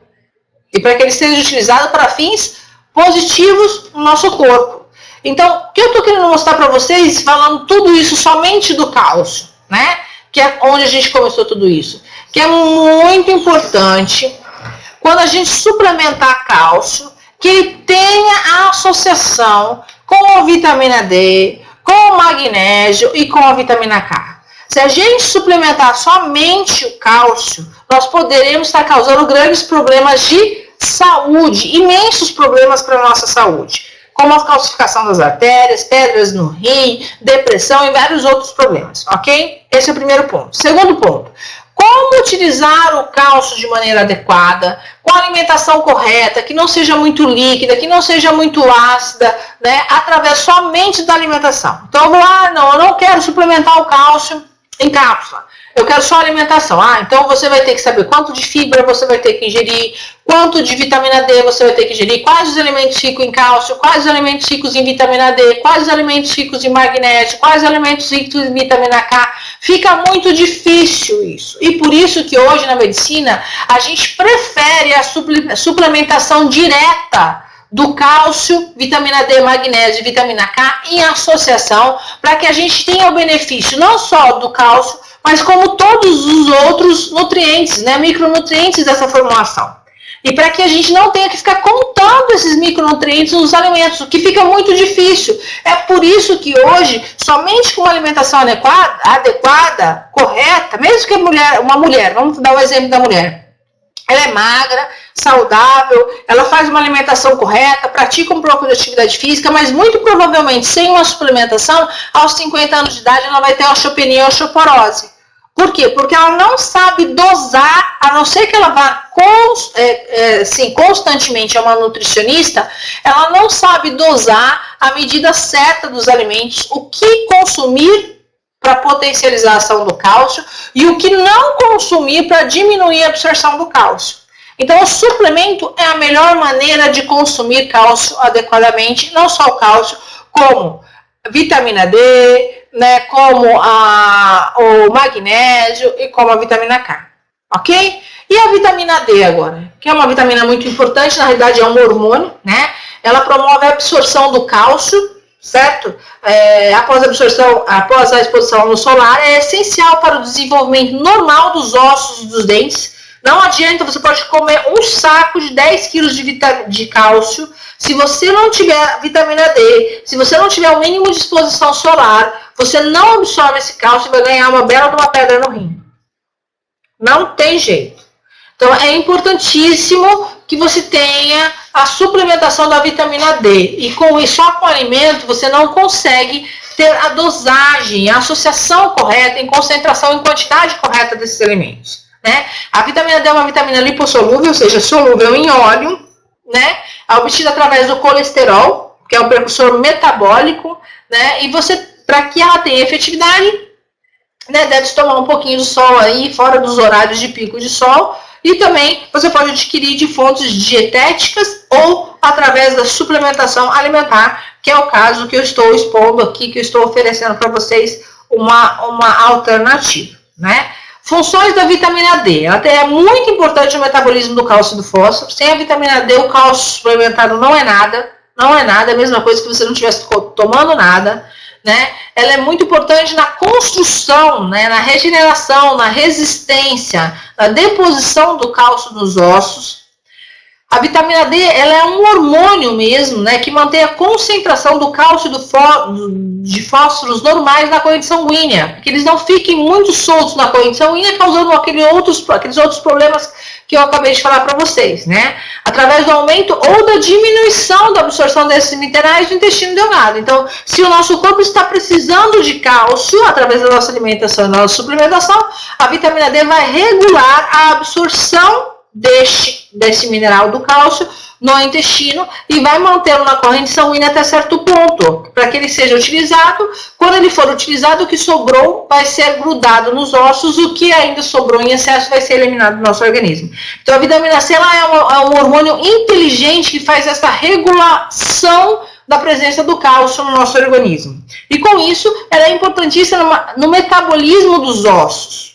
e para que ele seja utilizado para fins positivos no nosso corpo. Então, o que eu estou querendo mostrar para vocês, falando tudo isso somente do cálcio, né, que é onde a gente começou tudo isso, que é muito importante quando a gente suplementar cálcio, que ele tenha a associação com a vitamina D, com o magnésio e com a vitamina K. Se a gente suplementar somente o cálcio, nós poderemos estar causando grandes problemas de saúde, imensos problemas para a nossa saúde, como a calcificação das artérias, pedras no rim, depressão e vários outros problemas, ok? Esse é o primeiro ponto. Segundo ponto, como utilizar o cálcio de maneira adequada, com a alimentação correta, que não seja muito líquida, que não seja muito ácida, né, através somente da alimentação. Então, eu vou lá, eu não quero suplementar o cálcio em cápsula, eu quero só alimentação. Então você vai ter que saber quanto de fibra você vai ter que ingerir, quanto de vitamina D você vai ter que ingerir, quais os alimentos ricos em cálcio, quais os alimentos ricos em vitamina D, quais os alimentos ricos em magnésio, quais os alimentos ricos em vitamina K. Fica muito difícil isso. E por isso que hoje na medicina a gente prefere a suplementação direta do cálcio, vitamina D, magnésio e vitamina K em associação, para que a gente tenha o benefício não só do cálcio, mas como todos os outros nutrientes, né, micronutrientes dessa formulação. E para que a gente não tenha que ficar contando esses micronutrientes nos alimentos, o que fica muito difícil. É por isso que hoje, somente com uma alimentação adequada, correta, mesmo que uma mulher, vamos dar o exemplo da mulher, ela é magra, saudável, ela faz uma alimentação correta, pratica um pouco de atividade física, mas muito provavelmente sem uma suplementação, aos 50 anos de idade ela vai ter osteopenia ou osteoporose. Por quê? Porque ela não sabe dosar, a não ser que ela vá constantemente a uma nutricionista, ela não sabe dosar a medida certa dos alimentos, o que consumir para potencializar a ação do cálcio e o que não consumir para diminuir a absorção do cálcio. Então, o suplemento é a melhor maneira de consumir cálcio adequadamente, não só o cálcio, como vitamina D, né, como o magnésio e como a vitamina K, ok? E a vitamina D agora, que é uma vitamina muito importante, na realidade é um hormônio, né? Ela promove a absorção do cálcio, certo? Após a exposição à luz solar, é essencial para o desenvolvimento normal dos ossos e dos dentes. Não adianta, você pode comer um saco de 10 quilos de cálcio, se você não tiver vitamina D, se você não tiver o mínimo de exposição solar, você não absorve esse cálcio e vai ganhar uma bela de uma pedra no rim. Não tem jeito. Então, é importantíssimo que você tenha a suplementação da vitamina D. E só com o alimento, você não consegue ter a dosagem, a associação correta, em concentração, em quantidade correta desses alimentos. Né? A vitamina D é uma vitamina lipossolúvel, ou seja, solúvel em óleo, né? É obtida através do colesterol, que é um precursor metabólico, né? E você, para que ela tenha efetividade, né, deve tomar um pouquinho de sol aí, fora dos horários de pico de sol, e também você pode adquirir de fontes dietéticas ou através da suplementação alimentar, que é o caso que eu estou expondo aqui, que eu estou oferecendo para vocês uma alternativa, né? Funções da vitamina D. Ela é muito importante no metabolismo do cálcio e do fósforo. Sem a vitamina D, o cálcio suplementado não é nada. Não é nada, é a mesma coisa que você não estivesse tomando nada. Né? Ela é muito importante na construção, né? Na regeneração, na resistência, na deposição do cálcio nos ossos. A vitamina D, ela é um hormônio mesmo, né, que mantém a concentração do cálcio e de fósforos normais na corrente sanguínea, que eles não fiquem muito soltos na corrente sanguínea, causando aqueles outros problemas que eu acabei de falar para vocês, né? Através do aumento ou da diminuição da absorção desses minerais do intestino delgado. Então, se o nosso corpo está precisando de cálcio, através da nossa alimentação e da nossa suplementação, a vitamina D vai regular a absorção desse mineral do cálcio no intestino e vai mantê-lo na corrente sanguínea até certo ponto, para que ele seja utilizado. Quando ele for utilizado, o que sobrou vai ser grudado nos ossos, o que ainda sobrou em excesso vai ser eliminado do nosso organismo. Então a vitamina C ela é um hormônio inteligente que faz essa regulação da presença do cálcio no nosso organismo. E com isso, ela é importantíssima no metabolismo dos ossos.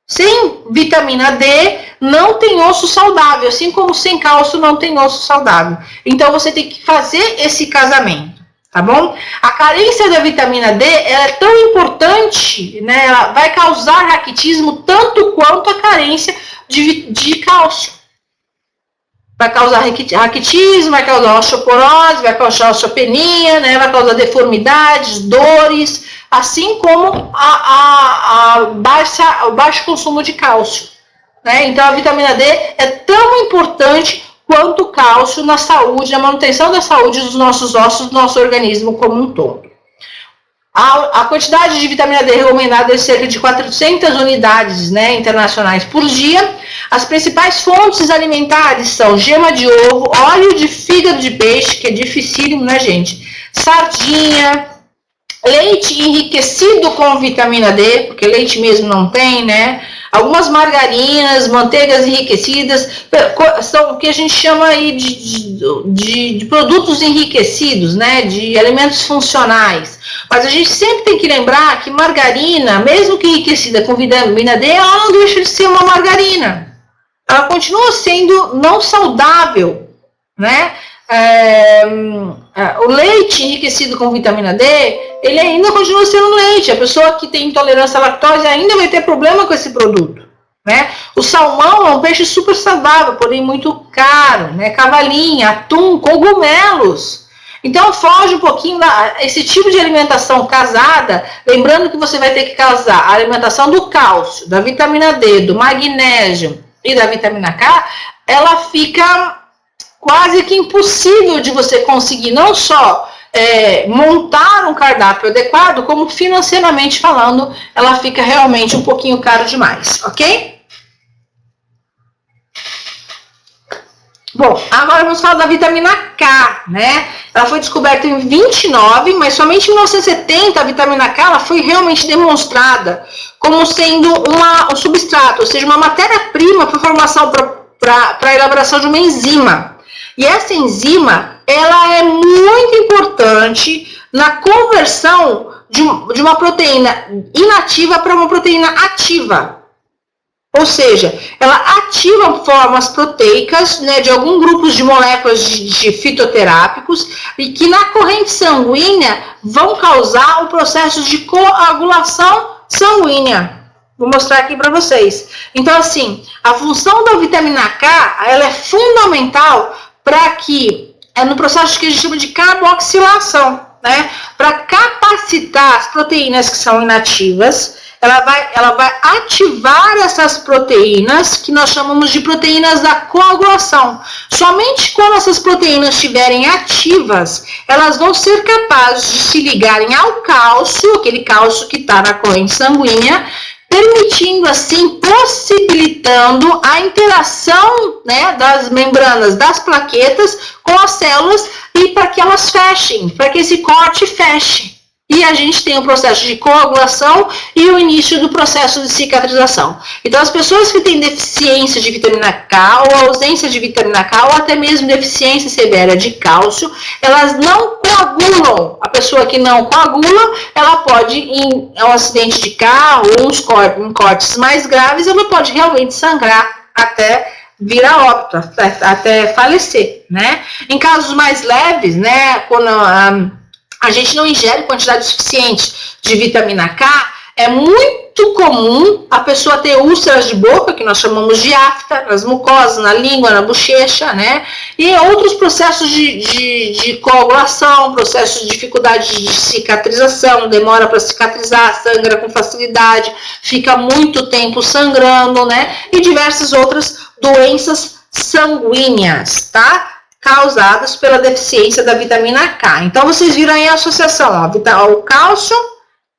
Sem vitamina D, não tem osso saudável, assim como sem cálcio não tem osso saudável. Então, você tem que fazer esse casamento, tá bom? A carência da vitamina D ela é tão importante, né? Ela vai causar raquitismo tanto quanto a carência de cálcio. Vai causar raquitismo, vai causar osteoporose, vai causar osteopenia, né? Vai causar deformidades, dores, assim como o baixo consumo de cálcio. Né? Então, a vitamina D é tão importante quanto o cálcio na saúde, na manutenção da saúde dos nossos ossos, do nosso organismo como um todo. A quantidade de vitamina D recomendada é cerca de 400 unidades, né, internacionais por dia. As principais fontes alimentares são gema de ovo, óleo de fígado de peixe, que é dificílimo, né, gente? Sardinha, leite enriquecido com vitamina D, porque leite mesmo não tem, né? Algumas margarinas, manteigas enriquecidas, são o que a gente chama aí de produtos enriquecidos, né? De alimentos funcionais. Mas a gente sempre tem que lembrar que margarina, mesmo que enriquecida com vitamina D, ela não deixa de ser uma margarina. Ela continua sendo não saudável, né? o leite enriquecido com vitamina D, ele ainda continua sendo leite. A pessoa que tem intolerância à lactose ainda vai ter problema com esse produto, né? O salmão é um peixe super saudável, porém muito caro, né? Cavalinha, atum, cogumelos. Então foge um pouquinho esse tipo de alimentação casada, lembrando que você vai ter que casar a alimentação do cálcio, da vitamina D, do magnésio e da vitamina K, ela fica quase que impossível de você conseguir não só montar um cardápio adequado, como financeiramente falando, ela fica realmente um pouquinho caro demais, ok? Bom, agora vamos falar da vitamina K, né? Ela foi descoberta em 29, mas somente em 1970 a vitamina K ela foi realmente demonstrada como sendo um substrato, ou seja, uma matéria-prima para formação, para a elaboração de uma enzima. E essa enzima, ela é muito importante na conversão de uma proteína inativa para uma proteína ativa. Ou seja, ela ativa formas proteicas, né, de alguns grupos de moléculas de fitoterápicos e que na corrente sanguínea vão causar o processo de coagulação sanguínea. Vou mostrar aqui para vocês. Então, assim, a função da vitamina K, ela é fundamental para que, no processo que a gente chama de carboxilação, né, para capacitar as proteínas que são inativas. Ela vai ativar essas proteínas que nós chamamos de proteínas da coagulação. Somente quando essas proteínas estiverem ativas, elas vão ser capazes de se ligarem ao cálcio, aquele cálcio que está na corrente sanguínea, permitindo assim, possibilitando a interação, né, das membranas das plaquetas com as células e para que elas fechem, para que esse corte feche. E a gente tem o processo de coagulação e o início do processo de cicatrização. Então, as pessoas que têm deficiência de vitamina K ou ausência de vitamina K ou até mesmo deficiência severa de cálcio, elas não coagulam. A pessoa que não coagula, ela pode, em um acidente de carro ou em cortes mais graves, ela pode realmente sangrar até vir a óbito, até falecer, né? Em casos mais leves, né, quando a gente não ingere quantidade suficiente de vitamina K, é muito comum a pessoa ter úlceras de boca, que nós chamamos de afta, nas mucosas, na língua, na bochecha, né? E outros processos de coagulação, processos de dificuldade de cicatrização, demora para cicatrizar, sangra com facilidade, fica muito tempo sangrando, né? E diversas outras doenças sanguíneas, tá? Causadas pela deficiência da vitamina K. Então, vocês viram aí a associação, ó, o cálcio,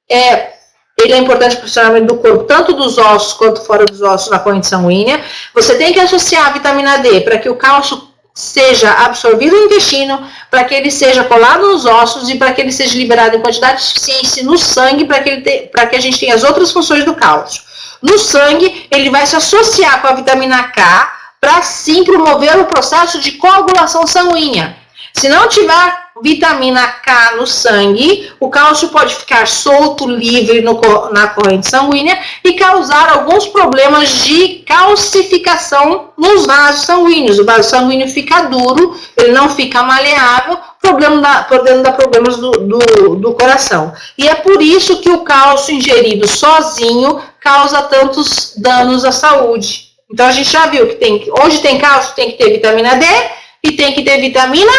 ele é importante para o funcionamento do corpo, tanto dos ossos quanto fora dos ossos na corrente sanguínea. Você tem que associar a vitamina D para que o cálcio seja absorvido no intestino, para que ele seja colado nos ossos e para que ele seja liberado em quantidade suficiente no sangue, para que a gente tenha as outras funções do cálcio. No sangue, ele vai se associar com a vitamina K, para sim promover o processo de coagulação sanguínea. Se não tiver vitamina K no sangue, o cálcio pode ficar solto, livre na corrente sanguínea e causar alguns problemas de calcificação nos vasos sanguíneos. O vaso sanguíneo fica duro, ele não fica maleável, podendo dar problemas do coração. E é por isso que o cálcio ingerido sozinho causa tantos danos à saúde. Então, a gente já viu que onde tem cálcio tem que ter vitamina D e tem que ter vitamina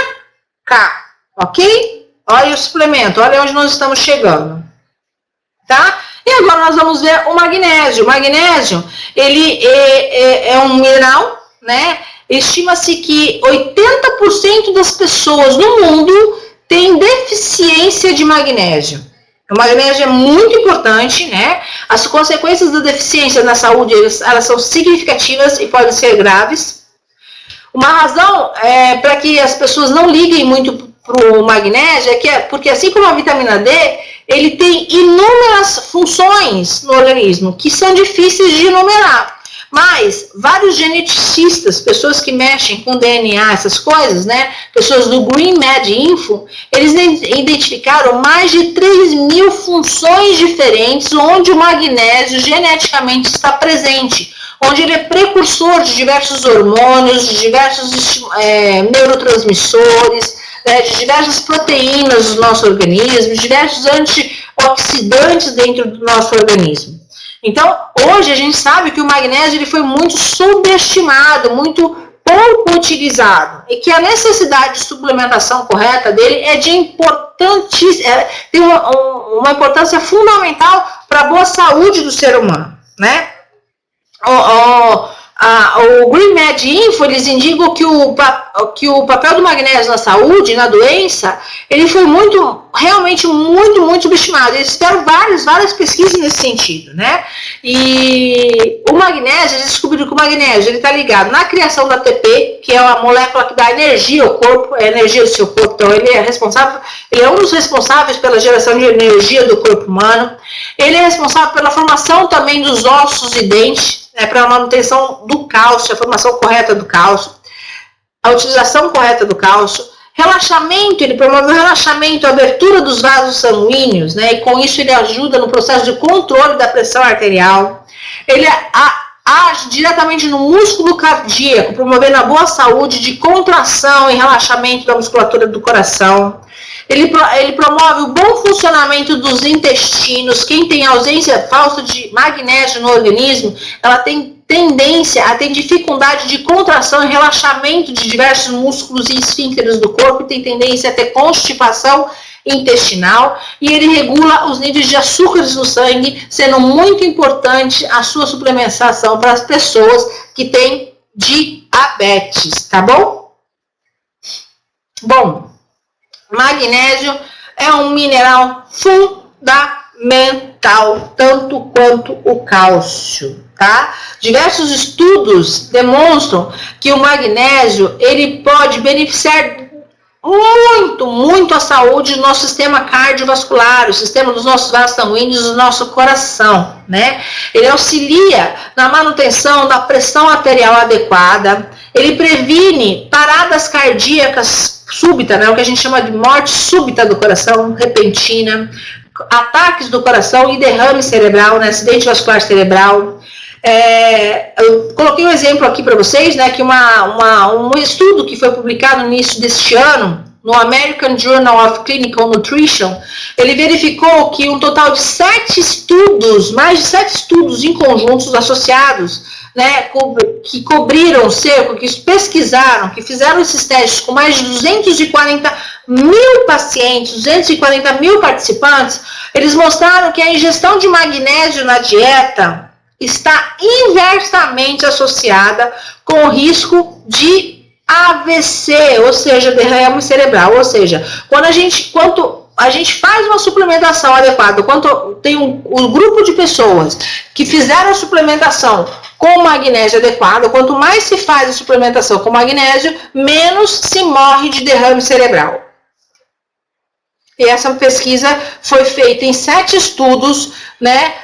K, ok? Olha o suplemento, olha onde nós estamos chegando, tá? E agora nós vamos ver o magnésio. O magnésio, ele é um mineral, né? Estima-se que 80% das pessoas no mundo têm deficiência de magnésio. O magnésio é muito importante, né? As consequências da deficiência na saúde, elas são significativas e podem ser graves. Uma razão para que as pessoas não liguem muito para o magnésio porque assim como a vitamina D, ele tem inúmeras funções no organismo que são difíceis de enumerar. Mas vários geneticistas, pessoas que mexem com DNA, essas coisas, né? Pessoas do GreenMed Info, eles identificaram mais de 3.000 funções diferentes onde o magnésio geneticamente está presente. onde ele é precursor de diversos hormônios, de diversos neurotransmissores, de diversas proteínas do nosso organismo, diversos antioxidantes dentro do nosso organismo. Então, hoje a gente sabe que o magnésio ele foi muito subestimado, muito pouco utilizado, e que a necessidade de suplementação correta dele é de tem uma importância fundamental para a boa saúde do ser humano, né? O GreenMed Info, eles indicam que o papel do magnésio na saúde, na doença, ele foi realmente muito subestimado. Eles fizeram várias pesquisas nesse sentido, né? E o magnésio, eles descobriram que o magnésio ele está ligado na criação da ATP, que é a molécula que dá energia ao corpo, é a energia do seu corpo. Então ele é um dos responsáveis pela geração de energia do corpo humano. Ele é responsável pela formação também dos ossos e dentes, para a manutenção do cálcio, a formação correta do cálcio, a utilização correta do cálcio, relaxamento, ele promove o relaxamento, a abertura dos vasos sanguíneos, né, e com isso ele ajuda no processo de controle da pressão arterial, ele age diretamente no músculo cardíaco, promovendo a boa saúde de contração e relaxamento da musculatura do coração. Ele promove o bom funcionamento dos intestinos. Quem tem falta de magnésio no organismo, ela tem tendência a ter dificuldade de contração e relaxamento de diversos músculos e esfíncteres do corpo, e tem tendência a ter constipação intestinal, e ele regula os níveis de açúcares no sangue, sendo muito importante a sua suplementação para as pessoas que têm diabetes, tá bom? Bom, magnésio é um mineral fundamental, tanto quanto o cálcio, tá? Diversos estudos demonstram que o magnésio, ele pode beneficiar muito a saúde do nosso sistema cardiovascular, o sistema dos nossos vasos sanguíneos, do nosso coração, né? Ele auxilia na manutenção da pressão arterial adequada, ele previne paradas cardíacas súbita, né, o que a gente chama de morte súbita do coração, repentina, ataques do coração e derrame cerebral, né, acidente vascular cerebral. Eu coloquei um exemplo aqui para vocês, né, que um estudo que foi publicado no início deste ano, no American Journal of Clinical Nutrition, ele verificou que um total de mais de 7 estudos em conjuntos associados, né, que cobriram cerco, que pesquisaram, que fizeram esses testes com mais de 240 mil pacientes, 240 mil participantes, eles mostraram que a ingestão de magnésio na dieta está inversamente associada com o risco de AVC, ou seja, derrame cerebral. Ou seja, quando a gente faz uma suplementação adequada, quando tem um grupo de pessoas que fizeram a suplementação com magnésio adequado, quanto mais se faz a suplementação com magnésio, menos se morre de derrame cerebral. E essa pesquisa foi feita em 7 estudos, né,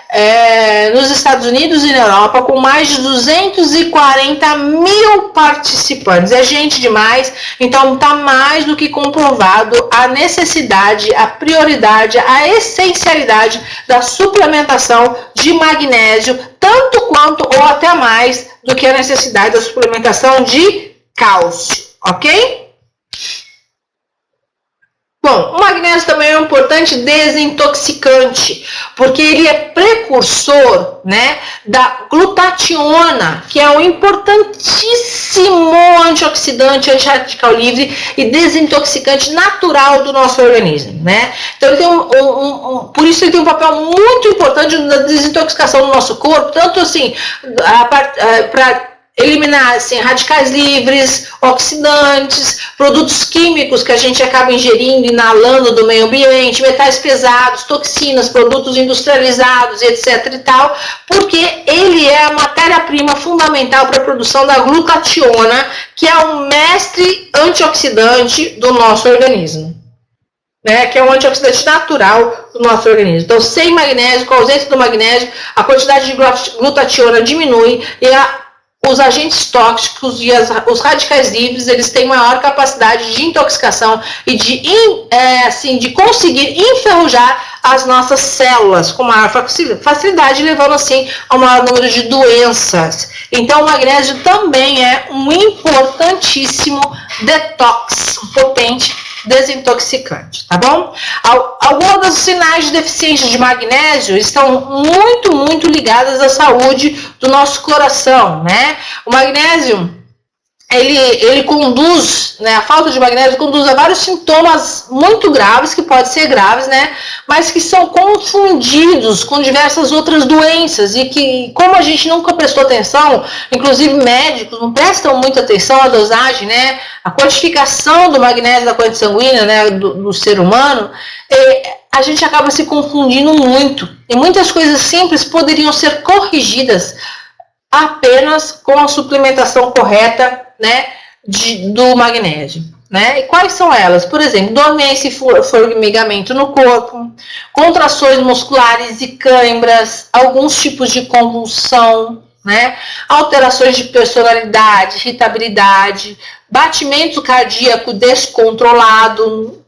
nos Estados Unidos e na Europa, com mais de 240 mil participantes. É gente demais, então está mais do que comprovado a necessidade, a prioridade, a essencialidade da suplementação de magnésio, tanto quanto ou até mais do que a necessidade da suplementação de cálcio, ok? Bom, o magnésio também é um importante desintoxicante, porque ele é precursor, né, da glutationa, que é um importantíssimo antioxidante, antirradical livre e desintoxicante natural do nosso organismo, né? Então ele tem por isso ele tem um papel muito importante na desintoxicação do nosso corpo, tanto assim, para eliminar assim, radicais livres, oxidantes, produtos químicos que a gente acaba ingerindo, inalando do meio ambiente, metais pesados, toxinas, produtos industrializados, etc. e tal, porque ele é a matéria-prima fundamental para a produção da glutationa, que é um mestre antioxidante do nosso organismo, né, que é um antioxidante natural do nosso organismo. Então, sem magnésio, com a ausência do magnésio, a quantidade de glutationa diminui e os agentes tóxicos e os radicais livres, eles têm maior capacidade de intoxicação e de conseguir enferrujar as nossas células com maior facilidade, levando assim ao maior número de doenças. Então, o magnésio também é um importantíssimo detox, um potente desintoxicante, tá bom? Alguns dos sinais de deficiência de magnésio estão muito ligadas à saúde do nosso coração, né? O magnésio, ele conduz, né, a falta de magnésio conduz a vários sintomas muito graves, que podem ser graves, né, mas que são confundidos com diversas outras doenças e que, como a gente nunca prestou atenção, inclusive médicos não prestam muita atenção à dosagem, né, a quantificação do magnésio da corrente sanguínea, né, do ser humano, a gente acaba se confundindo muito. E muitas coisas simples poderiam ser corrigidas apenas com a suplementação correta, né, do magnésio, né? E quais são elas? Por exemplo, dormência e formigamento no corpo, contrações musculares e câimbras, alguns tipos de convulsão, né? Alterações de personalidade, irritabilidade, batimento cardíaco descontrolado,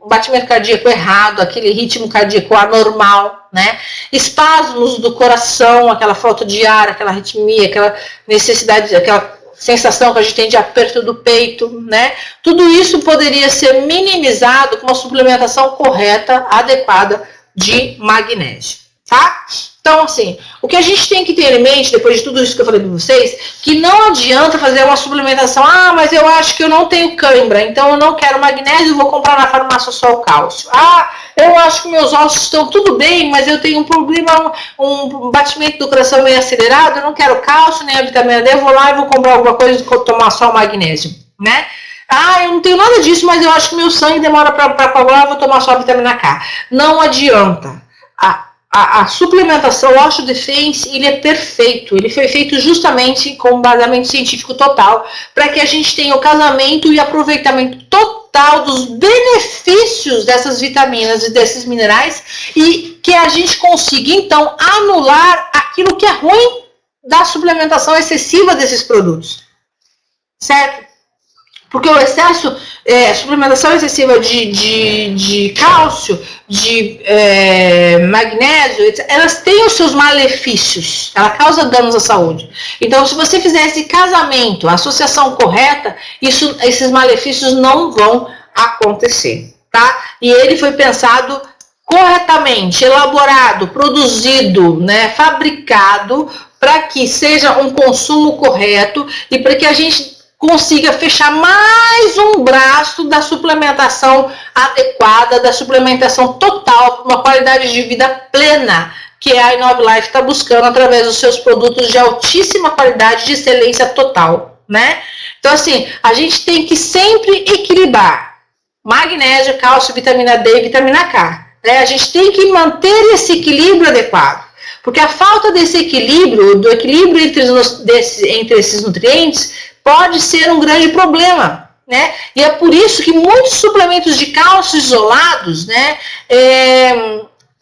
batimento cardíaco errado, aquele ritmo cardíaco anormal, né? Espasmos do coração, aquela falta de ar, aquela arritmia, aquela necessidade, aquela sensação que a gente tem de aperto do peito, né? Tudo isso poderia ser minimizado com uma suplementação correta, adequada de magnésio, tá? Então, assim, o que a gente tem que ter em mente, depois de tudo isso que eu falei para vocês, que não adianta fazer uma suplementação, mas eu acho que eu não tenho cãibra, então eu não quero magnésio, vou comprar na farmácia só o cálcio. Eu acho que meus ossos estão tudo bem, mas eu tenho um problema, um batimento do coração meio acelerado, eu não quero cálcio, nem a vitamina D, eu vou lá e vou comprar alguma coisa e tomar só o magnésio, né? Eu não tenho nada disso, mas eu acho que meu sangue demora para coagular, eu vou tomar só a vitamina K. Não adianta. A suplementação, o Osteo Defense, ele é perfeito. Ele foi feito justamente com um baseamento científico total, para que a gente tenha o casamento e aproveitamento total dos benefícios dessas vitaminas e desses minerais, e que a gente consiga, então, anular aquilo que é ruim da suplementação excessiva desses produtos. Certo? Porque o excesso, suplementação excessiva de cálcio, de magnésio, etc., elas têm os seus malefícios, ela causa danos à saúde. Então, se você fizer esse casamento, a associação correta, esses malefícios não vão acontecer, tá? E ele foi pensado corretamente, elaborado, produzido, né, fabricado, para que seja um consumo correto e para que a gente consiga fechar mais um braço da suplementação adequada, da suplementação total, para uma qualidade de vida plena, que a I9Life está buscando através dos seus produtos de altíssima qualidade, de excelência total, né? Então, assim, a gente tem que sempre equilibrar magnésio, cálcio, vitamina D e vitamina K, né? A gente tem que manter esse equilíbrio adequado, porque a falta desse equilíbrio, do equilíbrio entre esses nutrientes, pode ser um grande problema, né? E é por isso que muitos suplementos de cálcio isolados, né,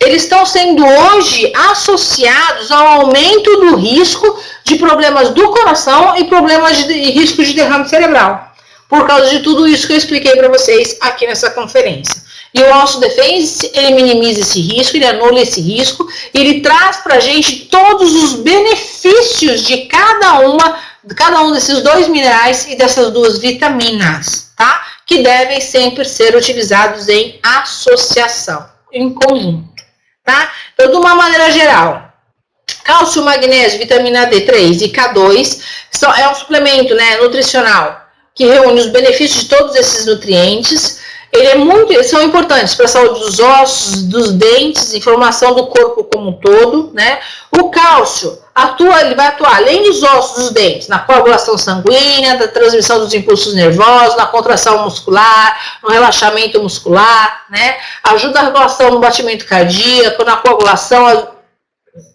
eles estão sendo hoje associados ao aumento do risco de problemas do coração e problemas de risco de derrame cerebral, por causa de tudo isso que eu expliquei para vocês aqui nessa conferência. E o Osteo Defense, ele minimiza esse risco, ele anula esse risco, e ele traz para a gente todos os benefícios de cada um desses dois minerais e dessas duas vitaminas, tá? Que devem sempre ser utilizados em associação, em conjunto, tá? Então, de uma maneira geral, cálcio, magnésio, vitamina D3 e K2 é um suplemento, né, nutricional que reúne os benefícios de todos esses nutrientes. São importantes para a saúde dos ossos, dos dentes e formação do corpo como um todo, né? O cálcio ele vai atuar além dos ossos, dos dentes, na coagulação sanguínea, da transmissão dos impulsos nervosos, na contração muscular, no relaxamento muscular, né? Ajuda a regulação no batimento cardíaco, na coagulação,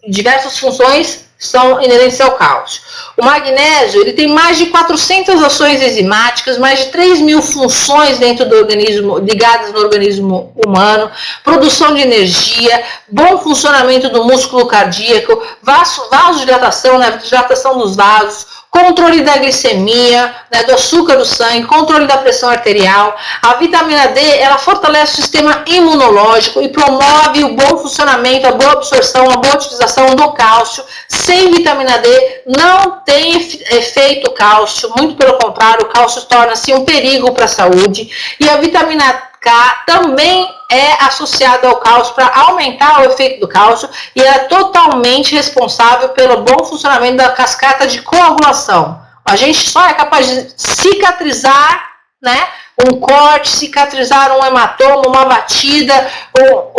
diversas funções são inerentes ao cálcio. O magnésio, ele tem mais de 400 ações enzimáticas, mais de 3.000 funções dentro do organismo, ligadas no organismo humano, produção de energia, bom funcionamento do músculo cardíaco, vasodilatação, né, dilatação dos vasos, controle da glicemia, né, do açúcar do sangue, controle da pressão arterial. A vitamina D, ela fortalece o sistema imunológico e promove o bom funcionamento, a boa absorção, a boa utilização do cálcio. Sem vitamina D não tem efeito cálcio, muito pelo contrário, o cálcio torna-se um perigo para a saúde. E a vitamina K também é associada ao cálcio para aumentar o efeito do cálcio e é totalmente responsável pelo bom funcionamento da cascata de coagulação. A gente só é capaz de cicatrizar, né, um corte, cicatrizar um hematoma, uma batida, ou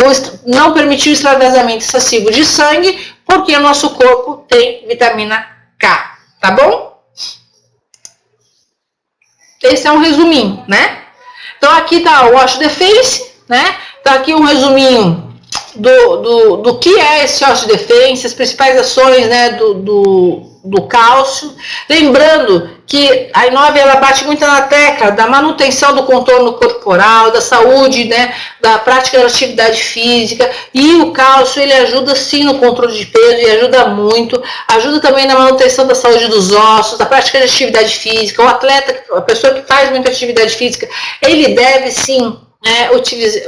não permitir o extravasamento excessivo de sangue, porque o nosso corpo tem vitamina K, tá bom? Esse é um resuminho, né? Então aqui tá o Wash the Face, né? Tá aqui um resuminho do que é esse Wash the Face, as principais ações, né, do cálcio. Lembrando que a I9 ela bate muito na tecla da manutenção do contorno corporal, da saúde, né, da prática da atividade física, e o cálcio ele ajuda sim no controle de peso e ajuda muito, ajuda também na manutenção da saúde dos ossos, da prática de atividade física. O atleta, a pessoa que faz muita atividade física, ele deve sim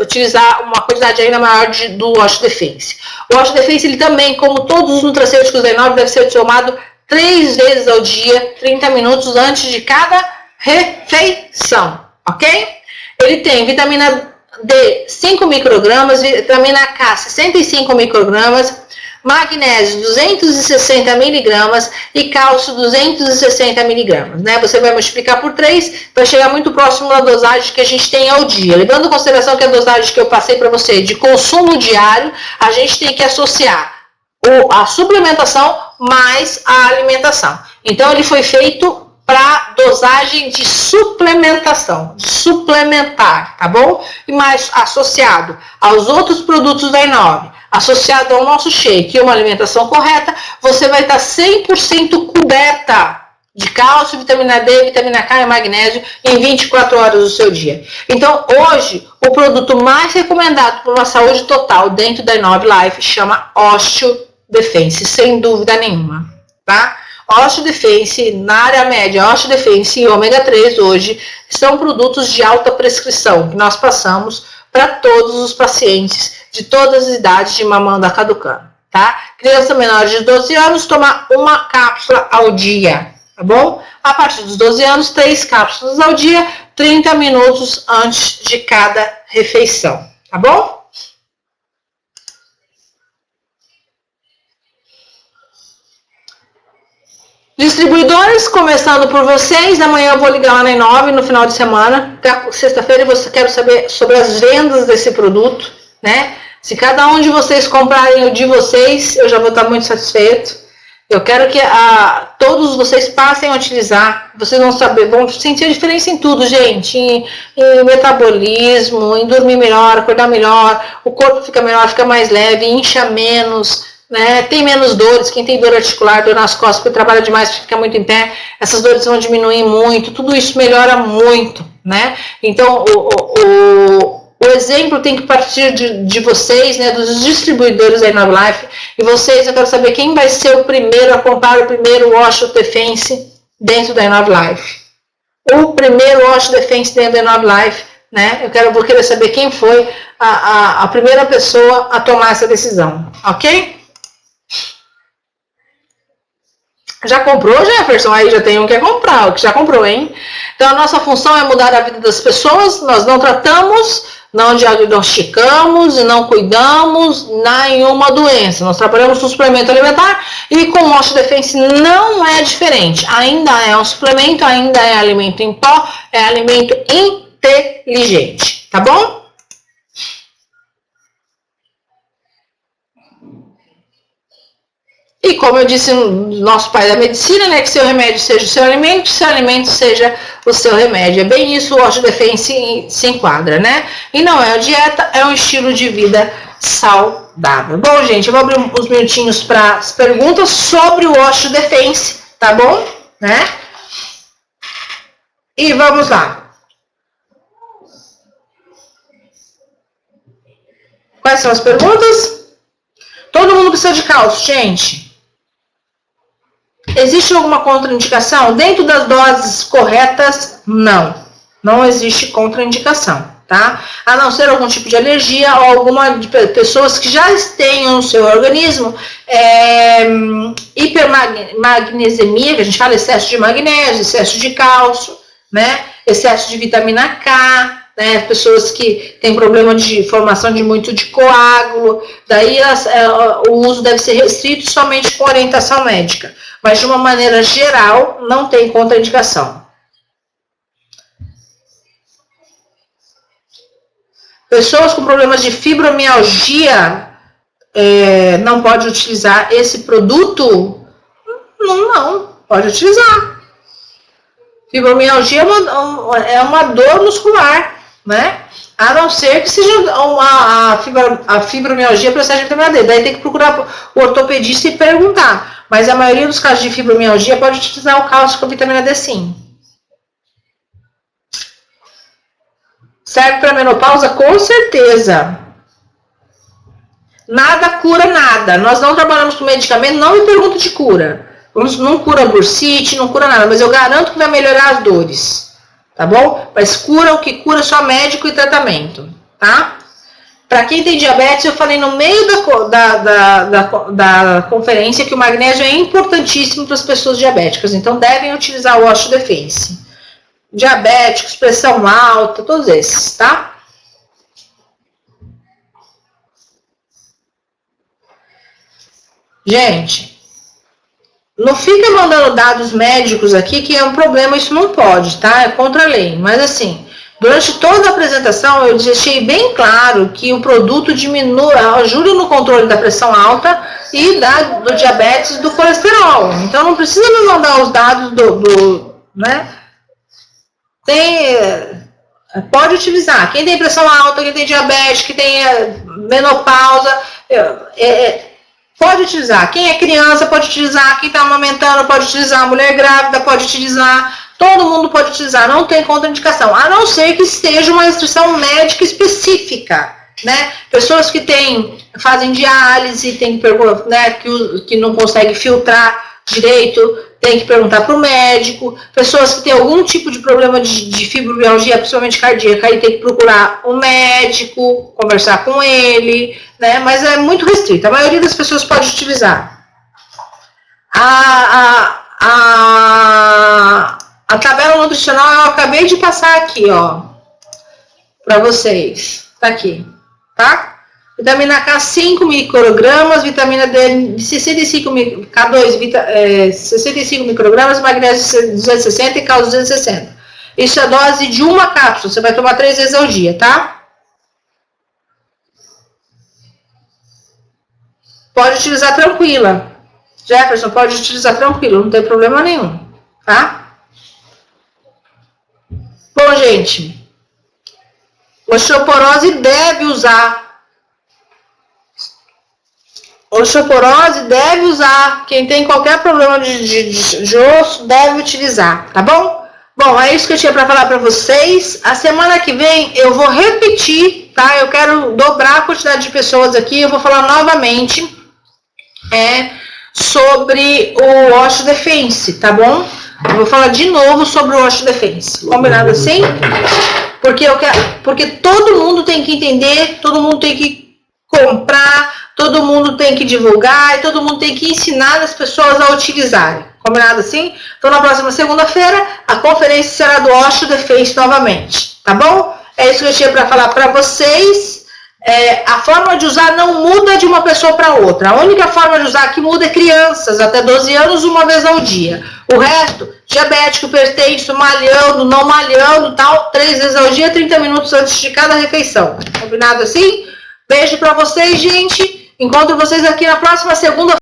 utilizar uma quantidade ainda maior do Wash the Face. O Wash the Face ele também, como todos os nutracêuticos da I9, deve ser tomado 3 vezes ao dia, 30 minutos antes de cada refeição, ok? Ele tem vitamina D 5 microgramas, vitamina K 65 microgramas, magnésio 260 miligramas e cálcio 260 miligramas, né? Você vai multiplicar por 3, vai chegar muito próximo da dosagem que a gente tem ao dia. Levando em consideração que a dosagem que eu passei para você de consumo diário, a gente tem que associar a suplementação mais a alimentação. Então ele foi feito para dosagem de suplementação, de suplementar, tá bom? E mais associado aos outros produtos da I9, associado ao nosso shake e uma alimentação correta, você vai estar 100% coberta de cálcio, vitamina D, vitamina K e magnésio em 24 horas do seu dia. Então, hoje, o produto mais recomendado para uma saúde total dentro da I9 Life chama Osteo Defense, sem dúvida nenhuma, tá? Osteo Defense, na área média, Osteo Defense e ômega 3 hoje são produtos de alta prescrição que nós passamos para todos os pacientes de todas as idades de mamanda caducando, tá? Criança menor de 12 anos, tomar uma cápsula ao dia, tá bom? A partir dos 12 anos, 3 cápsulas ao dia, 30 minutos antes de cada refeição, tá bom? Distribuidores, começando por vocês, amanhã eu vou ligar lá na I9 no final de semana, sexta-feira eu quero saber sobre as vendas desse produto, né? Se cada um de vocês comprarem o de vocês, eu já vou estar muito satisfeito. Eu quero que todos vocês passem a utilizar, vocês vão saber, vão sentir a diferença em tudo, gente, em metabolismo, em dormir melhor, acordar melhor, o corpo fica melhor, fica mais leve, incha menos, né? Tem menos dores, quem tem dor articular, dor nas costas, porque trabalha demais, fica muito em pé, essas dores vão diminuir muito, tudo isso melhora muito, né? Então, o exemplo tem que partir de vocês, né, dos distribuidores da I9 Life, e vocês, eu quero saber quem vai ser o primeiro a comprar o primeiro Osteo Defense dentro da I9 Life. O primeiro Osteo Defense dentro da I9 Life, né? Vou querer saber quem foi a primeira pessoa a tomar essa decisão, ok? Já comprou, Jefferson? Aí já tem um que é comprar, o que já comprou, hein? Então a nossa função é mudar a vida das pessoas, nós não tratamos, não diagnosticamos e não cuidamos nenhuma doença. Nós trabalhamos com suplemento alimentar e com o Osteo Defense não é diferente. Ainda é um suplemento, ainda é alimento em pó, é alimento inteligente, tá bom? E como eu disse no nosso pai da medicina, né, que seu remédio seja o seu alimento seja o seu remédio. É bem isso, o Osteo Defense se enquadra, né? E não é uma dieta, é um estilo de vida saudável. Bom, gente, eu vou abrir uns minutinhos para as perguntas sobre o Osteo Defense, tá bom? Né? E vamos lá. Quais são as perguntas? Todo mundo precisa de cálcio, gente. Existe alguma contraindicação? Dentro das doses corretas, não. Não existe contraindicação, tá? A não ser algum tipo de alergia ou alguma de pessoas que já tenham no seu organismo hipermagnesemia, que a gente fala excesso de magnésio, excesso de cálcio, né? Excesso de vitamina K, né? Pessoas que têm problema de formação de muito de coágulo, daí o uso deve ser restrito somente com orientação médica. Mas de uma maneira geral, não tem contraindicação. Pessoas com problemas de fibromialgia não pode utilizar esse produto? Não, pode utilizar. Fibromialgia é uma dor muscular, né? A não ser que seja a fibromialgia procede de vitamina D. Daí tem que procurar o ortopedista e perguntar. Mas a maioria dos casos de fibromialgia pode utilizar o cálcio com vitamina D, sim. Serve para menopausa? Com certeza. Nada cura nada. Nós não trabalhamos com medicamento, não me pergunta de cura. Não cura bursite, não cura nada, mas eu garanto que vai melhorar as dores. Tá bom? Mas cura o que cura só médico e tratamento, tá? Para quem tem diabetes, eu falei no meio da conferência que o magnésio é importantíssimo para as pessoas diabéticas, então devem utilizar o Osho Defense. Diabéticos, pressão alta, todos esses, tá? Gente, não fica mandando dados médicos aqui, que é um problema, isso não pode, tá? É contra a lei, mas assim... Durante toda a apresentação, eu deixei bem claro que o produto ajuda no controle da pressão alta e do diabetes e do colesterol. Então, não precisa me mandar os dados né? Pode utilizar. Quem tem pressão alta, quem tem diabetes, quem tem menopausa, pode utilizar. Quem é criança pode utilizar. Quem está amamentando pode utilizar. Mulher grávida pode utilizar. Todo mundo pode utilizar, não tem contraindicação, a não ser que esteja uma restrição médica específica, né? Pessoas que fazem diálise, né, que não conseguem filtrar direito, tem que perguntar para o médico. Pessoas que têm algum tipo de problema de fibromialgia, principalmente cardíaca, aí tem que procurar um médico, conversar com ele, né? Mas é muito restrito, a maioria das pessoas pode utilizar. A tabela nutricional eu acabei de passar aqui, ó, para vocês. Tá aqui, tá? Vitamina K, 5 microgramas, vitamina D, 65 K2, 65 microgramas, magnésio 260 e cálcio 260. Isso é a dose de uma cápsula, você vai tomar 3 vezes ao dia, tá? Pode utilizar tranquila. Jefferson, pode utilizar tranquilo, não tem problema nenhum, tá? Bom, gente, osteoporose deve usar. Quem tem qualquer problema de osso deve utilizar, tá bom? Bom, é isso que eu tinha para falar para vocês. A semana que vem eu vou repetir, tá? Eu quero dobrar a quantidade de pessoas aqui. Eu vou falar novamente sobre o Osho Defense, tá bom? Eu vou falar de novo sobre o Osho Defense. Combinado assim? Porque todo mundo tem que entender, todo mundo tem que comprar, todo mundo tem que divulgar e todo mundo tem que ensinar as pessoas a utilizarem. Combinado assim? Então, na próxima segunda-feira, a conferência será do Osho Defense novamente. Tá bom? É isso que eu tinha para falar para vocês. A forma de usar não muda de uma pessoa para outra. A única forma de usar que muda é crianças, até 12 anos, uma vez ao dia. O resto, diabético, hipertenso, malhando, não malhando, tal, 3 vezes ao dia, 30 minutos antes de cada refeição. Combinado assim? Beijo para vocês, gente. Encontro vocês aqui na próxima segunda.